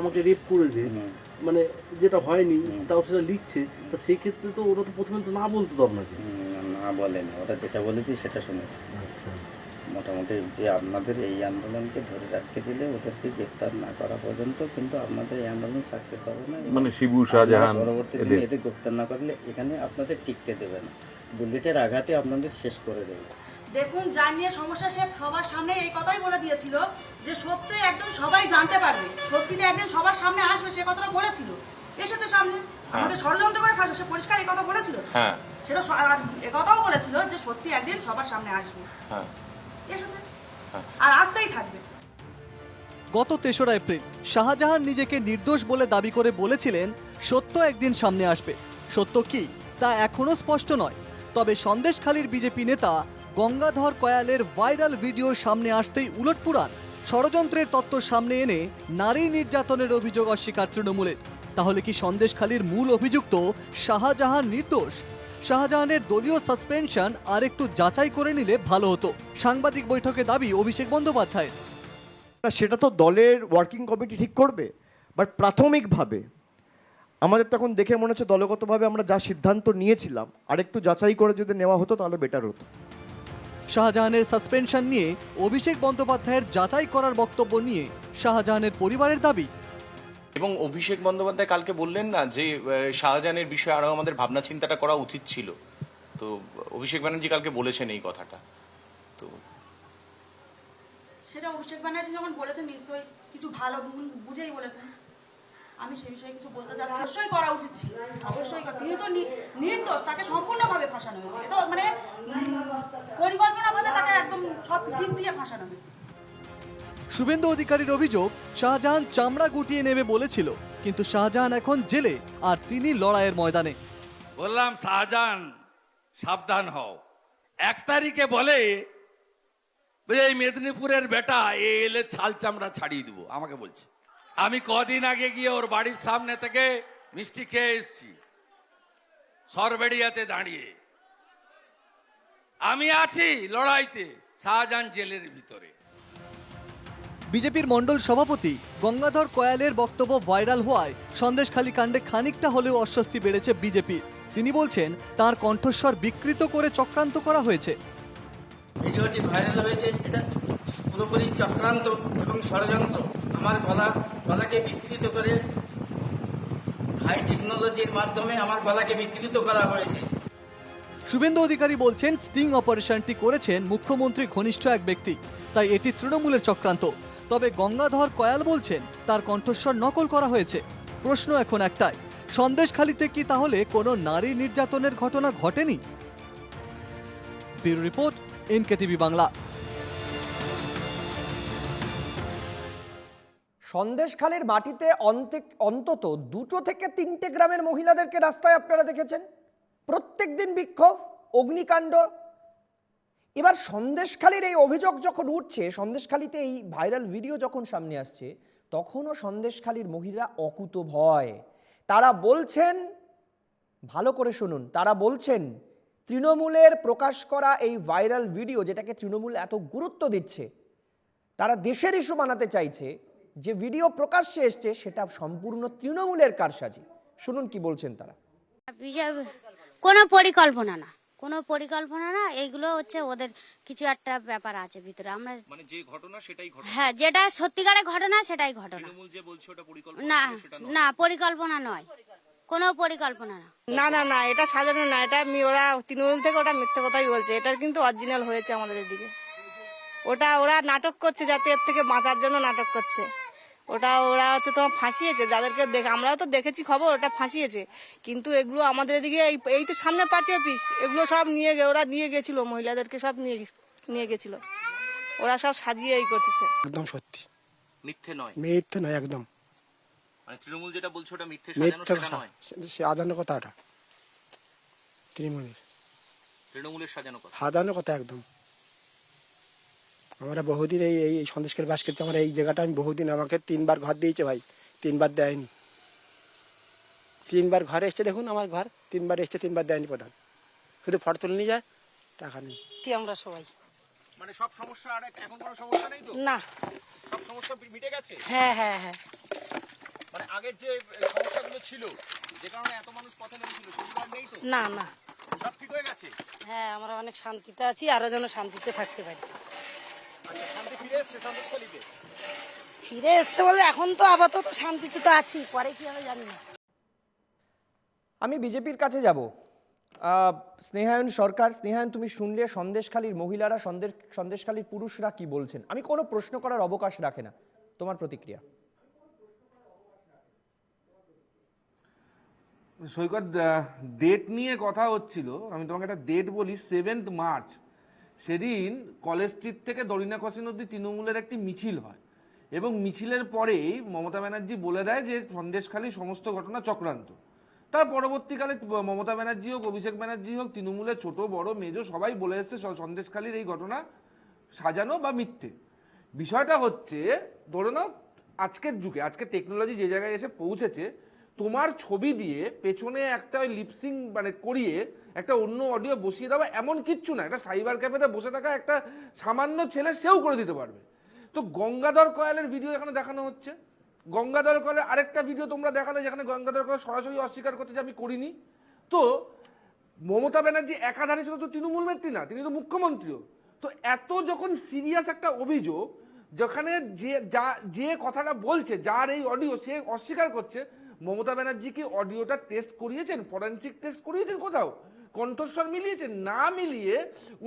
আমাকে রেপ করেছে, মানে যেটা হয়নি তাও সেটা লিখছে, তা সেই ক্ষেত্রে তো ওরা তো প্রথমে তো না বলতো আপনাকে। না বলেনি, ওরা যেটা বলেছি সেটা শুনেছি। মোটামুটি যে আপনাদের এই আন্দোলনকে ধরে রাখতে দিলে ওদেরকে গ্রেফতার না করা পর্যন্ত কিন্তু আপনাদের এই আন্দোলন সাকসেস হবে না। মানে শিবু শাহজাহান পরবর্তী দিনে এদের গ্রেফতার না করলে এখানে আপনাদের টিকতে দেবে না, বুলেটের আঘাতে আপনাদের শেষ করে দেবে। দেখুন, যা নিয়ে সমস্যা সে সবার সামনে এই কথাই বলে দিয়েছিল যে সত্যি একদম সবাই জানতে পারবে, সত্যিটা একদিন সবার সামনে আসবে, সে কথাটা বলেছিল। এসেছে সামনে, আমাকে ষড়যন্ত্র করে ফাঁসে, সে পরিষ্কার এই কথা বলেছিল। সেটা একথাও বলেছিল যে সত্যি একদিন সবার সামনে আসবে, এসেছে আর আসতেই থাকবে। গত ৩রা এপ্রিল শাহজাহান নিজেকে নির্দোষ বলে দাবি করে বলেছিলেন সত্য একদিন সামনে আসবে। সত্য কি তা এখনো স্পষ্ট নয়, তবে সন্দেশখালীর বিজেপি নেতা গঙ্গাধর কয়ালের ভাইরাল ভিডিও সামনে আসতেই উলটপুরাণ, ষড়যন্ত্রের তত্ত্ব সামনে এনে নারী নির্যাতনের অভিযোগ অস্বীকার তৃণমূলের। তাহলে কি সন্দেশখালীর মূল অভিযুক্ত শাহজাহান নির্দোষ? শাহজাহানের দলীয় সাসপেনশন আর একটু যাচাই করে নিলে ভালো হতো, সাংবাদিক বৈঠকে দাবি অভিষেক বন্দ্যোপাধ্যায়ের। সেটা তো দলের ওয়ার্কিং কমিটি ঠিক করবে, বাট প্রাথমিকভাবে আমাদের তখন দেখে মনে হচ্ছে দলগতভাবে আমরা যা সিদ্ধান্ত নিয়েছিলাম আরেকটু যাচাই করে যদি নেওয়া হতো তাহলে বেটার হতো। শাহজাহানের সাসপেনশন নিয়ে অভিষেক বন্দ্যোপাধ্যায়ের যাচাই করার বক্তব্য নিয়ে শাহজাহানের পরিবারের দাবি। এবং অভিষেক বন্দ্যোপাধ্যায় কালকে বললেন না যে শাহজাহানের বিষয়ে আরো আমাদের ভাবনা চিন্তাটা করা উচিত ছিল, তো অভিষেক ব্যানার্জি কালকে বলেছেন এই কথাটা। তো সেটা অভিষেক ব্যানার্জি যখন বলেছেন নিশ্চয়ই কিছু ভালো বুঝেই বলেছেন, আমি সেই বিষয়ে কিছু বলতে যাচ্ছি। অবশ্যই করা উচিত ছিল, অবশ্যই। তিনি তো নির্দোষ, তাকে সম্পূর্ণভাবে ফাঁসানো হয়েছে, এ তো মানে পরিকল্পনাভাবে তাকে একদম সব দিক দিয়ে ফাঁসানো হয়েছে। শুভেন্দু অধিকারীর অভিযোগ, শাহজাহান চামড়া গুটিয়ে নেবে বলেছিল, কিন্তু শাহজাহান এখন জেলে আর তিনি লড়াইয়ের ময়দানে। বললাম শাহজাহান সাবধান হও, 1 তারিখে বলে এই মেদিনীপুরের বেটা এলে ছাল চামড়া ছাড়িয়ে দিব, আমাকে বলছে। আমি কদিন আগে গিয়ে ওর বাড়ির সামনে থেকে মিষ্টি খেয়ে এসছি, সরবেড়িয়াতে দাঁড়িয়ে। আমি আছি লড়াইতে, শাহজাহান জেলের ভিতরে। বিজেপির মণ্ডল সভাপতি গঙ্গাধর কয়ালের বক্তব্য ভাইরাল হওয়ায় সন্দেশখালী কাণ্ডে খানিকটা হলেও অস্বস্তি বেড়েছে বিজেপির। তিনি বলছেন তার কণ্ঠস্বর বিকৃত করে চক্রান্ত করা হয়েছে। ভিডিওটি ভাইরাল হয়েছে, এটা পুরোপুরি চক্রান্ত এবং ষড়যন্ত্র। আমার গলাকে বিকৃত করে হাই টেকনোলজির মাধ্যমে আমার গলাকে বিকৃত করা হয়েছে। শুভেন্দু অধিকারী বলছেন স্টিং অপারেশনটি করেছেন মুখ্যমন্ত্রী ঘনিষ্ঠ এক ব্যক্তি, তাই এটি তৃণমূলের চক্রান্ত। তবে গঙ্গাধর কয়াল বলছেন তার কণ্ঠস্বর নকল করা হয়েছে। প্রশ্ন এখন একটাই, সন্দেশখালীতে কি তাহলে কোনো নারী নির্যাতনের ঘটনা ঘটেনি? Bureau report, NKTV Bangla. সন্দেশখালীর মাটিতে অন্তত 2 থেকে 3টে গ্রামের মহিলাদেরকে রাস্তায় আপনারা দেখেছেন। প্রত্যেক দিন বিক্ষোভ, অগ্নিকাণ্ড। এবার সন্দেশখালীর এই অভিযোগ যখন উঠছে, সন্দেশখালীতে এই ভাইরাল ভিডিও যখন সামনে আসছে, তখনও সন্দেশখালীর মহিলারা অকুতোভয়। তারা বলছেন, ভালো করে শুনুন, তারা বলছেন তৃণমূলের প্রকাশ করা এই ভাইরাল ভিডিও, যেটাকে তৃণমূল এত গুরুত্ব দিচ্ছে, তারা দেশের ইস্যু বানাতে চাইছে, যে ভিডিও প্রকাশ্যে এসছে সেটা সম্পূর্ণ তৃণমূলের কারসাজি। শুনুন কি বলছেন তারা। কোনো পরিকল্পনা না, কোনো পরিকল্পনা না, এইগুলো হচ্ছে ওদের কিছু একটা ব্যাপার আছে ভিতরে। আমরা মানে যে ঘটনা সেটাই ঘটনা, হ্যাঁ, যেটা সত্যিকারের ঘটনা সেটাই ঘটনা। তৃণমূল যে বলছে ওটা পরিকল্পনা, না সেটা না, পরিকল্পনা নয়, কোনো পরিকল্পনা না। না না না, এটা সাজানো না, এটা ওরা তৃণমূল থেকে ওটা মিথ্যে কথাই বলছে। এটা কিন্তু অরিজিনাল হয়েছে আমাদের এদিকে। ওটা ওরা নাটক করছে, যাতে এর থেকে বাঁচার জন্য নাটক করছে। ওটা ওরা হচ্ছে তোমার ফাঁসিয়েছে, যাদেরকে আমরাও তো দেখেছি খবর, ওটা ফাঁসিয়েছে। কিন্তু এগুলো আমাদের এদিকে এই তো সামনে পার্টি অফিস, এগুলো সব ওরা নিয়ে গেছিল, মহিলাদেরকে সব নিয়ে গেছিল, ওরা সব সাজিয়ে এই করতেছে। একদম সত্যি, মিথ্যে নয়, মিথ্যে নয় একদম। মানে তৃণমূল যেটা বলছে ওটা মিথ্যে সাজানো নয়, সে আদানো কথা, ওটা তৃণমূলের সাজানো কথা, সাজানো কথা একদম। আমরা বহুদিন এই সন্দেশকারী বাস করতে, আমার এই জায়গাটা আমি বহুদিন, আমাকে 3বার ঘর দিয়েছে ভাই, 3বার দেয়নি। 3বার ঘরে এসছে, দেখুন আমার ঘর 3বার এসছে, 3বার দেয়নি প্রধান, শুধু ফটো তুলে নিয়ে যায়, টাকা নেই। আমরা সবাই মানে সব সমস্যা, আর এখন কোনো সমস্যা নেই তো? না, সব সমস্যা মিটে গেছে। হ্যাঁ হ্যাঁ হ্যাঁ, মানে আগের যে সমস্যাগুলো ছিল, যে কারণে এত মানুষ পথে নেমেছিল, সেগুলো আর নেই তো? না না, সব ঠিক হয়ে গেছে। হ্যাঁ আমরা অনেক শান্তিতে আছি, আরো যেন শান্তিতে থাকতে পারি। আচ্ছা, শান্তি ফিরে এসছে সন্দেশখালীতে? ফিরে এসছে বলে এখন তো আপাতত শান্তিতে তো আছি, পরে কি হবে জানি না। আমি বিজেপির কাছে যাব। স্নেহায়ন সরকার, স্নেহায়ন, তুমি শুনলে সন্দেশখালীর মহিলারা, সন্দেশখালীর পুরুষরা কি বলছেন। আমি কোনো প্রশ্ন করার অবকাশ রাখে না, তোমার প্রতিক্রিয়া। সৈকত, ডেট নিয়ে কথা হচ্ছিল, আমি তোমাকে একটা ডেট বলি। 7 মার্চ সেদিন কলেজ স্ট্রিট থেকে দরিনা ক্রসিং অব্দি তৃণমূলের একটি মিছিল হয়, এবং মিছিলের পরেই মমতা ব্যানার্জি বলে দেয় যে সন্দেশখালী সমস্ত ঘটনা চক্রান্ত। তার পরবর্তীকালে মমতা ব্যানার্জি হোক, অভিষেক ব্যানার্জি হোক, তৃণমূলের ছোট বড় মেজো সবাই বলে এসছে সন্দেশখালীর এই ঘটনা সাজানো বা মিথ্যে। বিষয়টা হচ্ছে, ধরে নাও আজকের যুগে, আজকে টেকনোলজি যে জায়গায় এসে পৌঁছেছে, তোমার ছবি দিয়ে পেছনে একটা ওই লিপসিং মানে করিয়ে একটা অন্য অডিও বসিয়ে দেওয়া এমন কিচ্ছু না, একটা সাইবার ক্যাফেতে বসে থাকা একটা সামান্য ছেলে সেও করে দিতে পারবে। তো গঙ্গাধর কয়ালের ভিডিও এখানে দেখানো হচ্ছে, গঙ্গাধর কয়ালের আরেকটা ভিডিও তোমরা দেখালে যেখানে গঙ্গাধর কয়াল সরাসরি অস্বীকার করছে যে আমি করিনি। তো মমতা ব্যানার্জি একাধারে ছিল তো তৃণমূল নেত্রী না, তিনি তো মুখ্যমন্ত্রীও। তো এত যখন সিরিয়াস একটা অভিযোগ, যেখানে যে কথাটা বলছে, যার এই অডিও, সে অস্বীকার করছে, মমতা ব্যানার্জি কি অডিওটা টেস্ট করিয়েছেন, ফরেনসিক টেস্ট করিয়েছেন, কোথাও কণ্ঠস্বর মিলিয়েছেন? না মিলিয়ে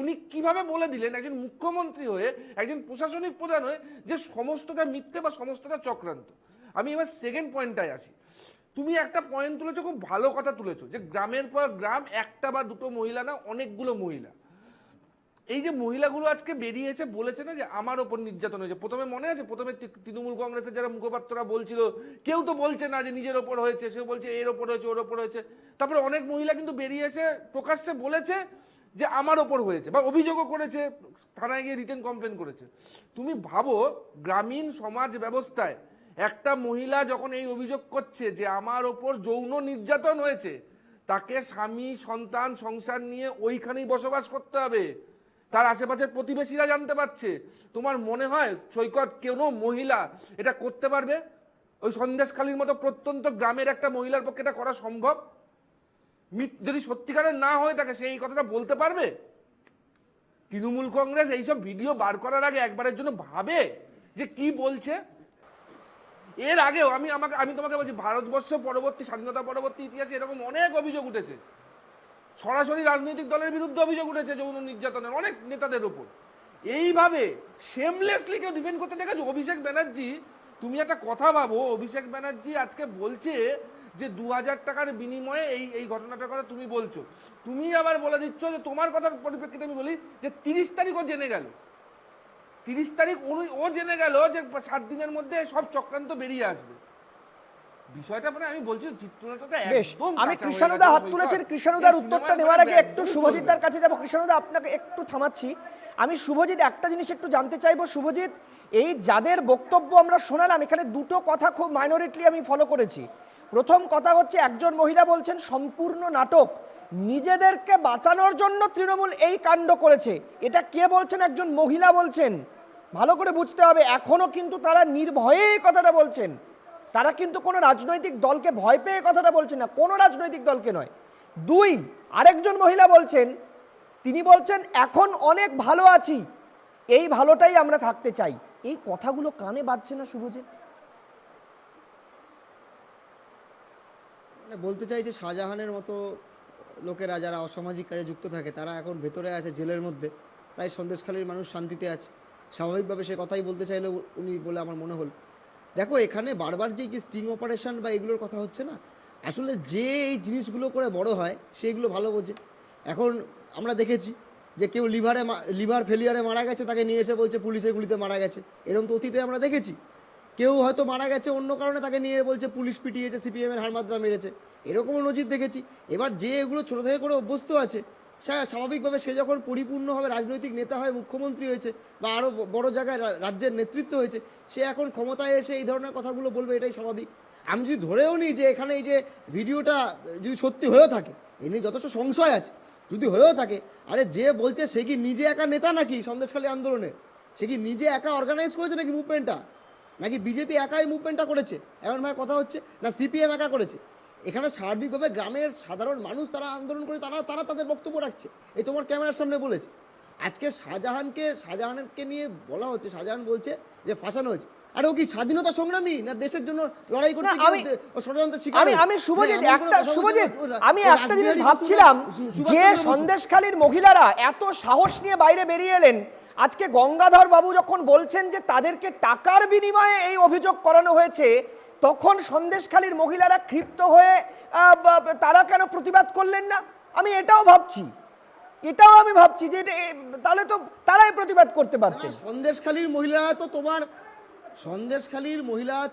উনি কিভাবে বলে দিলেন একজন মুখ্যমন্ত্রী হয়ে, একজন প্রশাসনিক প্রধান হয়ে, যে সমস্তটা মিথ্যে বা সমস্তটা চক্রান্ত। আমি এবার সেকেন্ড পয়েন্টটায় আসি। তুমি একটা পয়েন্ট তুলেছো, খুব ভালো কথা তুলেছো, যে গ্রামের পর গ্রাম, একটা বা দুটো মহিলা না, অনেকগুলো মহিলা। এই যে মহিলাগুলো আজকে বেরিয়ে এসে বলেছে না যে আমার ওপর নির্যাতন হয়েছে, প্রথমে মনে আছে, প্রথমে তৃণমূল কংগ্রেসের যারা মুখপাত্ররা বলছিল, কেউ তো বলছে না যে নিজের ওপর হয়েছে, সে বলছে এর ওপর হয়েছে, ওর ওপর হয়েছে। তারপরে অনেক মহিলা কিন্তু বেরিয়ে এসে প্রকাশ্যে বলেছে যে আমার ওপর হয়েছে, বা অভিযোগও করেছে, থানায় গিয়ে রিটেন কমপ্লেন করেছে। তুমি ভাবো, গ্রামীণ সমাজ ব্যবস্থায় একটা মহিলা যখন এই অভিযোগ করছে যে আমার ওপর যৌন নির্যাতন হয়েছে, তাকে স্বামী, সন্তান, সংসার নিয়ে ওইখানেই বসবাস করতে হবে, তার আশেপাশের প্রতিবেশীরা জানতে পারছে। তোমার মনে হয় সৈকত কোনো মহিলা এটা করতে পারবে? ওই সন্দেশখালীর মতো প্রত্যন্ত গ্রামের একটা মহিলার পক্ষে এটা করা সম্ভব? যদি সত্যিকারের না হয় থাকে, সে এই কথাটা বলতে পারবে? তৃণমূল কংগ্রেস এইসব ভিডিও বার করার আগে একবারের জন্য ভাবে যে কি বলছে। এর আগেও আমি তোমাকে বলছি, ভারতবর্ষ পরবর্তী, স্বাধীনতা পরবর্তী ইতিহাসে এরকম অনেক অভিযোগ উঠেছে, সরাসরি রাজনৈতিক দলের বিরুদ্ধে অভিযোগ উঠেছে যৌন নির্যাতনের, অনেক নেতাদের উপর। এইভাবে শেমলেসলি কেউ ডিফেন্ড করতে দেখেছো? অভিষেক ব্যানার্জি, তুমি একটা কথা ভাবো, অভিষেক ব্যানার্জি আজকে বলছে যে 2000 টাকার বিনিময়ে এই ঘটনাটার কথা তুমি বলছো, তুমি আবার বলে দিচ্ছ যে তোমার কথার পরিপ্রেক্ষিতে আমি বলি যে 30 তারিখ ও জেনে গেল, 30 তারিখ ও জেনে গেল যে 7 দিনের মধ্যে সব চক্রান্ত বেরিয়ে আসবে। বিষয়টা মানে আমি বলছি চিত্রনাট্যটা একদম। আমি কৃষ্ণানুদা হাত তুলেছেন, কৃষ্ণানুদার উত্তরটা নেওয়ার আগে একটু শুভজিৎদার কাছে যাব। কৃষ্ণানুদা, আপনাকে একটু থামাচ্ছি। আমি শুভজিৎ একটা জিনিস একটু জানতে চাইবো। শুভজিৎ, এই যাদের বক্তব্য আমরা শোনালাম, এখানে দুটো কথা খুব মাইনরিটলি আমি ফলো করেছি। প্রথম কথা হচ্ছে, একজন মহিলা বলছেন সম্পূর্ণ নাটক, নিজেদেরকে বাঁচানোর জন্য তৃণমূল এই কাণ্ড করেছে। এটা কে বলছেন? একজন মহিলা বলছেন। ভালো করে বুঝতে হবে, এখনো কিন্তু তারা নির্ভয়ে এই কথাটা বলছেন, তারা কিন্তু কোনো রাজনৈতিক দলকে ভয় পেয়ে কথাটা বলছেন না, কোনো রাজনৈতিক দলকে নয়। 2, আরেকজন মহিলা বলছেন, তিনি বলছেন এখন অনেক ভালো আছি, এই ভালোটাই আমরা থাকতে চাই। এই কথাগুলো কানে বাজছে না শুভজিৎ? মানে বলতে চাইছে শাহজাহানের মতো লোকেরা যারা অসামাজিক কাজে যুক্ত থাকে, তারা এখন ভেতরে আছে জেলের মধ্যে, তাই সন্দেশখালীর মানুষ শান্তিতে আছে। স্বাভাবিকভাবে সে কথাই বলতে চাইলো উনি বলে আমার মনে হল। দেখো এখানে বারবার যে স্টিং অপারেশন বা এগুলোর কথা হচ্ছে না, আসলে যে এই জিনিসগুলো করে বড় হয় সেগুলো ভালো বোঝে। এখন আমরা দেখেছি যে কেউ লিভার ফেলিয়ারে মারা গেছে, তাকে নিয়ে এসে বলছে পুলিশের গুলিতে মারা গেছে, এরকম তো অতীতে আমরা দেখেছি। কেউ হয়তো মারা গেছে অন্য কারণে, তাকে নিয়ে বলছে পুলিশ পিটিয়েছে, সিপিএমের হারমাত্রা মেরেছে, এরকমও নজির দেখেছি। এবার যে এগুলো ছোটো থেকে করে অভ্যস্ত আছে, স্বাভাবিকভাবে সে যখন পরিপূর্ণভাবে রাজনৈতিক নেতা হয়ে মুখ্যমন্ত্রী হয়েছে বা আরও বড় জায়গায় রাজ্যের নেতৃত্ব হয়েছে, সে এখন ক্ষমতায় এসে এই ধরনের কথাগুলো বলবে, এটাই স্বাভাবিক। আমি যদি ধরেও নিই যে এখানে এই যে ভিডিওটা যদি সত্যি হয়েও থাকে, এ নিয়ে যথেষ্ট সংশয় আছে, যদি হয়েও থাকে, আরে যে বলছে সে কি নিজে একা নেতা নাকি সন্দেশখালী আন্দোলনের? সে কি নিজে একা অর্গানাইজ করেছে নাকি মুভমেন্টটা? নাকি বিজেপি একাই মুভমেন্টটা করেছে এমন ভাবে কথা হচ্ছে, না সিপিএম একা করেছে? এখানে সার্বিকভাবে গ্রামের সাধারণ মানুষ তারা আন্দোলন করে, তারা তাদের বক্তব্য রাখছে, এই তোমার ক্যামেরার সামনে বলেছে। আজকে শাহজাহানকে নিয়ে বলা হচ্ছে, শাহজাহান বলছে যে ফাঁসানো হয়েছে। আরে ও কি স্বাধীনতা সংগ্রামী না দেশের জন্য লড়াই করতে ষড়যন্ত্রের শিকার? আমি শুভজিৎ আমি একটা জিনিস ভাবছিলাম, যে সন্দেশখালীর মহিলারা এত সাহস নিয়ে বাইরে বেরিয়ে এলেন, আজকে গঙ্গাধর বাবু যখন বলছেন যে তাদেরকে টাকার বিনিময়ে এই অভিযোগ করানো হয়েছে, তখন সন্দেশখালীর মহিলারা ক্ষিপ্ত হয়ে তারা কেন প্রতিবাদ করলেন না? আমি এটাও ভাবছি যে তাহলে তো তারাই প্রতিবাদ করতে পারতেন। সন্দেশখালীর মহিলারা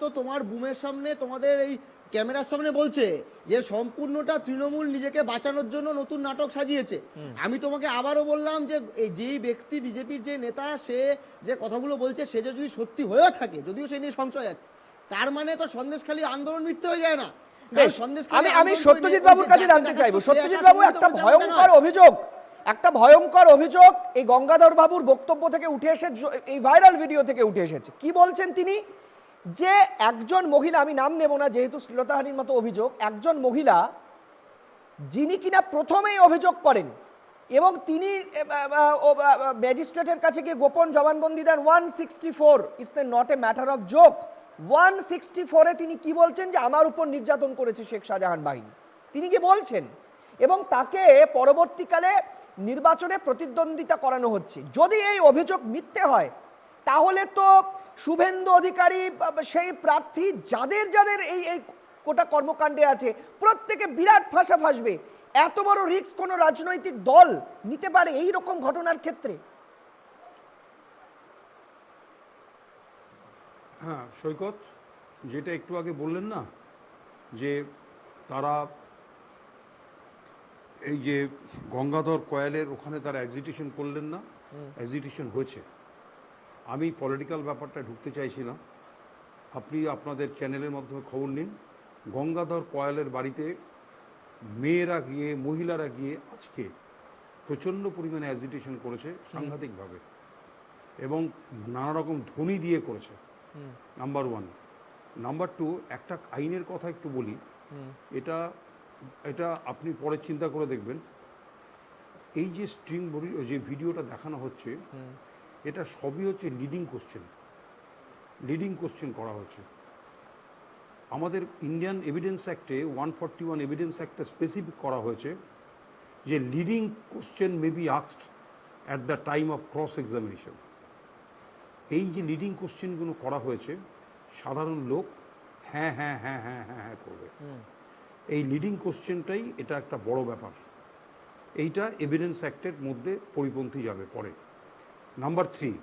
তো তোমার বুমের সামনে, তোমাদের এই ক্যামেরার সামনে বলছে যে সম্পূর্ণটা তৃণমূল নিজেকে বাঁচানোর জন্য নতুন নাটক সাজিয়েছে। আমি তোমাকে আবারও বললাম যে যেই ব্যক্তি বিজেপির যে নেতা, সে যে কথাগুলো বলছে সে যদি সত্যি হয়েও থাকে, যদিও সে নিয়ে সংশয় আছে, তার মানে তো সন্দেশখালী আন্দোলন মিথ্যে হয়ে যায় না। আমি সত্যজিৎ বাবুর কাছে জানতে চাইবো, সত্যজিৎ বাবু একটা ভয়ঙ্কর অভিযোগ এই গঙ্গাধর বাবুর বক্তব্য থেকে উঠে এসে, এই ভাইরাল ভিডিও থেকে উঠে এসেছে। কি বলছেন তিনি? যে একজন মহিলা, আমি নাম নেব না যেহেতু শ্লীলতাহানির মতো অভিযোগ, একজন মহিলা যিনি কিনা প্রথমেই অভিযোগ করেন এবং তিনি ম্যাজিস্ট্রেটের কাছে গিয়ে গোপন জবানবন্দি দেন 164, it's not a matter of joke. 164-এ তিনি কি বলছেন? যে আমার উপর নির্যাতন করেছে শেখ শাহজাহান বাহিনী, তিনি কি বলছেন, এবং তাকে পরবর্তীকালে নির্বাচনে প্রতিদ্বন্দ্বিতা করানো হচ্ছে। যদি এই অভিযোগ মিথ্যে হয়, তাহলে তো শুভেন্দু অধিকারী সেই প্রার্থী যাদের এই কোটা কর্মকাণ্ডে আছে, প্রত্যেকে বিরাট ফাঁসা ফাঁসবে। এত বড় রিস্ক কোন রাজনৈতিক দল নিতে পারে এই রকম ঘটনার ক্ষেত্রে? হ্যাঁ সৈকত, যেটা একটু আগে বললেন না যে তারা এই যে গঙ্গাধর কয়ালের ওখানে তারা এক্সিটিউশন করলেন না, এক্সিটিউশন হয়েছে। আমি পলিটিক্যাল ব্যাপারটা ঢুকতে চাইছি না, আপনি আপনাদের চ্যানেলের মাধ্যমে খবর নিন। গঙ্গাধর কয়ালের বাড়িতে মেয়েরা গিয়ে, মহিলারা গিয়ে আজকে প্রচণ্ড পরিমাণে এক্সিটিউশন করেছে সাংঘাতিকভাবে, এবং নানা রকম ধ্বনি দিয়ে করেছে। নাম্বার 1। নাম্বার 2, একটা আইনের কথা একটু বলি, এটা আপনি পরে চিন্তা করে দেখবেন। এই যে যে ভিডিওটা দেখানো হচ্ছে, এটা সবই হচ্ছে লিডিং কোশ্চেন করা হচ্ছে। আমাদের ইন্ডিয়ান এভিডেন্স অ্যাক্টে 141 এভিডেন্স অ্যাক্টে স্পেসিফিক করা হয়েছে যে leading question may be asked at the time of cross examination. এই যে লিডিং কোশ্চেনগুলো করা হয়েছে, সাধারণ লোক হ্যাঁ হ্যাঁ হ্যাঁ হ্যাঁ হ্যাঁ হ্যাঁ করবে। এই লিডিং কোশ্চেনটাই এটা একটা বড় ব্যাপার, এইটা এভিডেন্স অ্যাক্টের মধ্যে পরিপন্থী যাবে পরে। নাম্বার 3,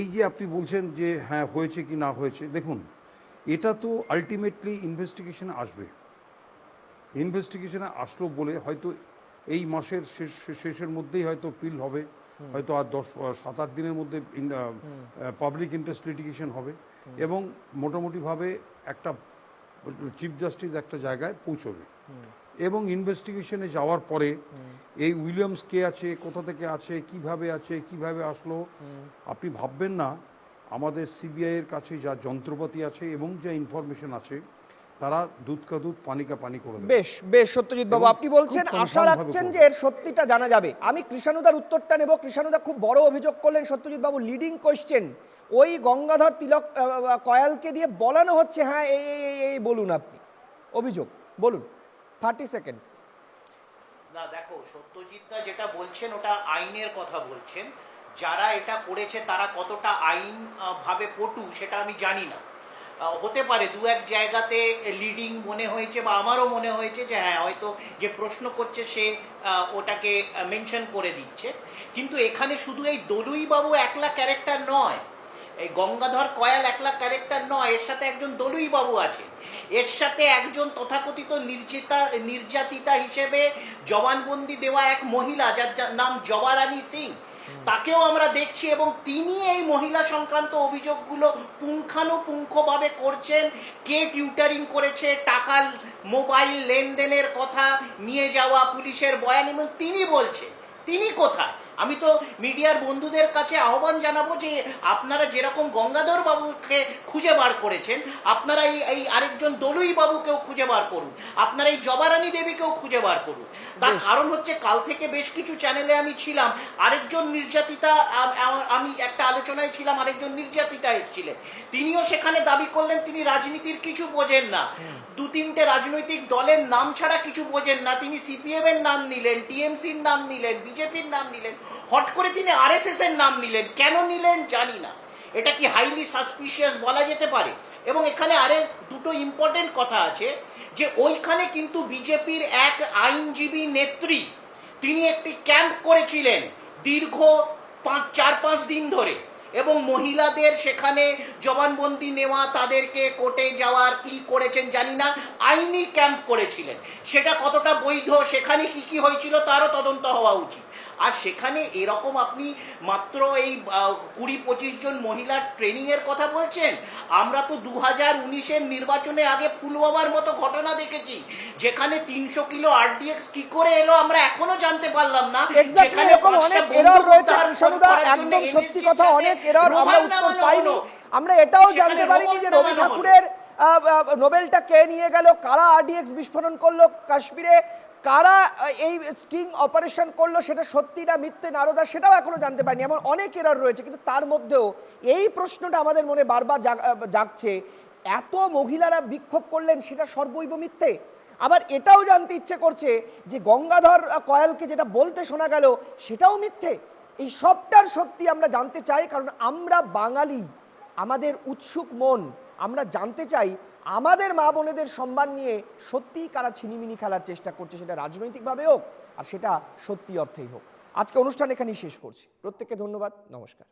এই যে আপনি বলছেন যে হ্যাঁ হয়েছে কি না হয়েছে, দেখুন এটা তো আলটিমেটলি ইনভেস্টিগেশনে আসবে। ইনভেস্টিগেশনে আসলো বলে হয়তো এই মাসের শেষের মধ্যেই হয়তো পিল হবে, হয়তো আর 7-8 দিনের মধ্যে পাবলিক ইন্টারেস্ট লিটিগেশন হবে, এবং মোটামুটিভাবে একটা চিফ জাস্টিস একটা জায়গায় পৌঁছবে। এবং ইনভেস্টিগেশনে যাওয়ার পরে এই উইলিয়ামস কে আছে, কোথা থেকে আছে, কিভাবে আসলো, আপনি ভাববেন না আমাদের সিবিআইয়ের কাছে যা যন্ত্রপাতি আছে এবং যা ইনফরমেশন আছে, তারা দুধ কা দুধ পানি কা পানি করে দেবে। বেশ সত্যজিৎ বাবু, আপনি বলছেন আশা রাখছেন যে এর সত্যিটা জানা যাবে। আমি কৃষাণুদার উত্তরটা নেব। কৃষাণুদা খুব বড় অভিযোগ করলেন সত্যজিৎ বাবু, লিডিং কোশ্চেন ওই গঙ্গাধর তিলক কয়ালকে দিয়ে বলানো হচ্ছে। হ্যাঁ এই বলুন, আপনি অভিযোগ বলুন, 30 সেকেন্ডস। না দেখো, সত্যজিৎদা যেটা বলছেন ওটা আইনের কথা বলছেন। যারা এটা করেছে তারা কতটা আইন ভাবে পটু সেটা আমি জানি না, হতে পারে দু এক জায়গাতে লিডিং মনে হয়েছে বা আমারও মনে হয়েছে যে হ্যাঁ হয়তো যে প্রশ্ন করছে সে ওটাকে মেনশন করে দিচ্ছে, কিন্তু এখানে শুধু এই দলুই বাবু একলা ক্যারেক্টার নয়, এই গঙ্গাধর কয়াল একলা ক্যারেক্টার নয়, এর সাথে একজন দলুই বাবু আছেন, এর সাথে একজন তথাকথিত নির্যাতিতা হিসেবে জবানবন্দি দেওয়া এক মহিলা যার নাম জবা রানী সিং, তাকেও আমরা দেখছি এবং তিনি এই মহিলা সংক্রান্ত অভিযোগগুলো পুঙ্খানুপুঙ্খভাবে করছেন। কে টিউটারিং করেছে, টাকা মোবাইল লেনদেনের কথা নিয়ে যাওয়া পুলিশের বয়ান, এবং তিনি বলছেন তিনি কোথায়। আমি তো মিডিয়ার বন্ধুদের কাছে আহ্বান জানাবো যে আপনারা যেরকম গঙ্গাধর বাবুকে খুঁজে বার করেছেন, আপনারা এই আরেকজন দলুই বাবুকেও খুঁজে বার করুন, আপনারা এই জবারানী দেবীকেও খুঁজে বার করুন। তার কারণ হচ্ছে কাল থেকে বেশ কিছু চ্যানেলে আমি ছিলাম, আরেকজন নির্যাতিতা, আমি একটা আলোচনায় ছিলাম, আরেকজন নির্যাতিতা এসেছিলেন, তিনিও সেখানে দাবি করলেন তিনি রাজনীতির কিছু বোঝেন না, দু তিনটে রাজনৈতিক দলের নাম ছাড়া কিছু বোঝেন না, তিনি সিপিএম এর নাম নিলেন, টিএমসির নাম নিলেন, বিজেপির নাম নিলেন, হট করে তিনি আরএসএস এর নাম নিলেন, কেন নিলেন জানি না, এটা কি হাইলি সাসপিশিয়াস বলা যেতে পারে। এবং এখানে দুটো ইম্পর্টেন্ট কথা আছে যে ওইখানে কিন্তু বিজেপির এক আইনজীবী নেত্রী তিনি একটি ক্যাম্প করেছিলেন দীর্ঘ 4-5 দিন ধরে, এবং মহিলাদের সেখানে জবানবন্দি নেওয়া, তাদেরকে কোর্টে যাওয়ার কি করেছেন জানি না, আইনি ক্যাম্প করেছিলেন, সেটা কতটা বৈধ, সেখানে কি কি হয়েছিল তারও তদন্ত হওয়া উচিত। আর সেখানে এরকম আপনি মাত্র এই 20-25 জন মহিলার ট্রেনিং এর কথা বলছেন। আমরা তো 2019-এর নির্বাচনে আগে ফুলবাবার মতো ঘটনা দেখেছি, যেখানে 300 কিলো আরডিএক্স কি করে এলো আমরা এখনো জানতে পারলাম না। এক্স্যাক্টলি এরকম অনেক এরর রয়েছে কৃষ্ণদা, একদম সত্যি কথা, অনেক এরর আমরা উত্তর পাইনি। আমরা এটাও জানতে পারিনি যে রবি ঠাকুরের নোবেলটা কে নিয়ে গেল, কারা আরডিএক্স বিস্ফোরণ করলো কাশ্মীরে, কারা এই স্টিং অপারেশন করলো, সেটা সত্যি না মিথ্যে নারদা, সেটাও এখনো জানতে পারিনি। এমন অনেক এরর রয়েছে, কিন্তু তার মধ্যেও এই প্রশ্নটা আমাদের মনে বারবার জাগছে, এত মহিলারা বিক্ষোভ করলেন সেটা সর্বৈব মিথ্যে। আবার এটাও জানতে ইচ্ছে করছে যে গঙ্গাধর কয়ালকে যেটা বলতে শোনা গেল সেটাও মিথ্যে। এই সবটার সত্যি আমরা জানতে চাই, কারণ আমরা বাঙালি, আমাদের উৎসুক মন, আমরা জানতে চাই আমাদের মা বোনেদের সম্মান নিয়ে সত্যিই কারা ছিনিমিনি খেলার চেষ্টা করছে, সেটা রাজনৈতিকভাবে হোক আর সেটা সত্যি অর্থেই হোক। আজকে অনুষ্ঠান এখানেই শেষ করছি। প্রত্যেককে ধন্যবাদ, নমস্কার।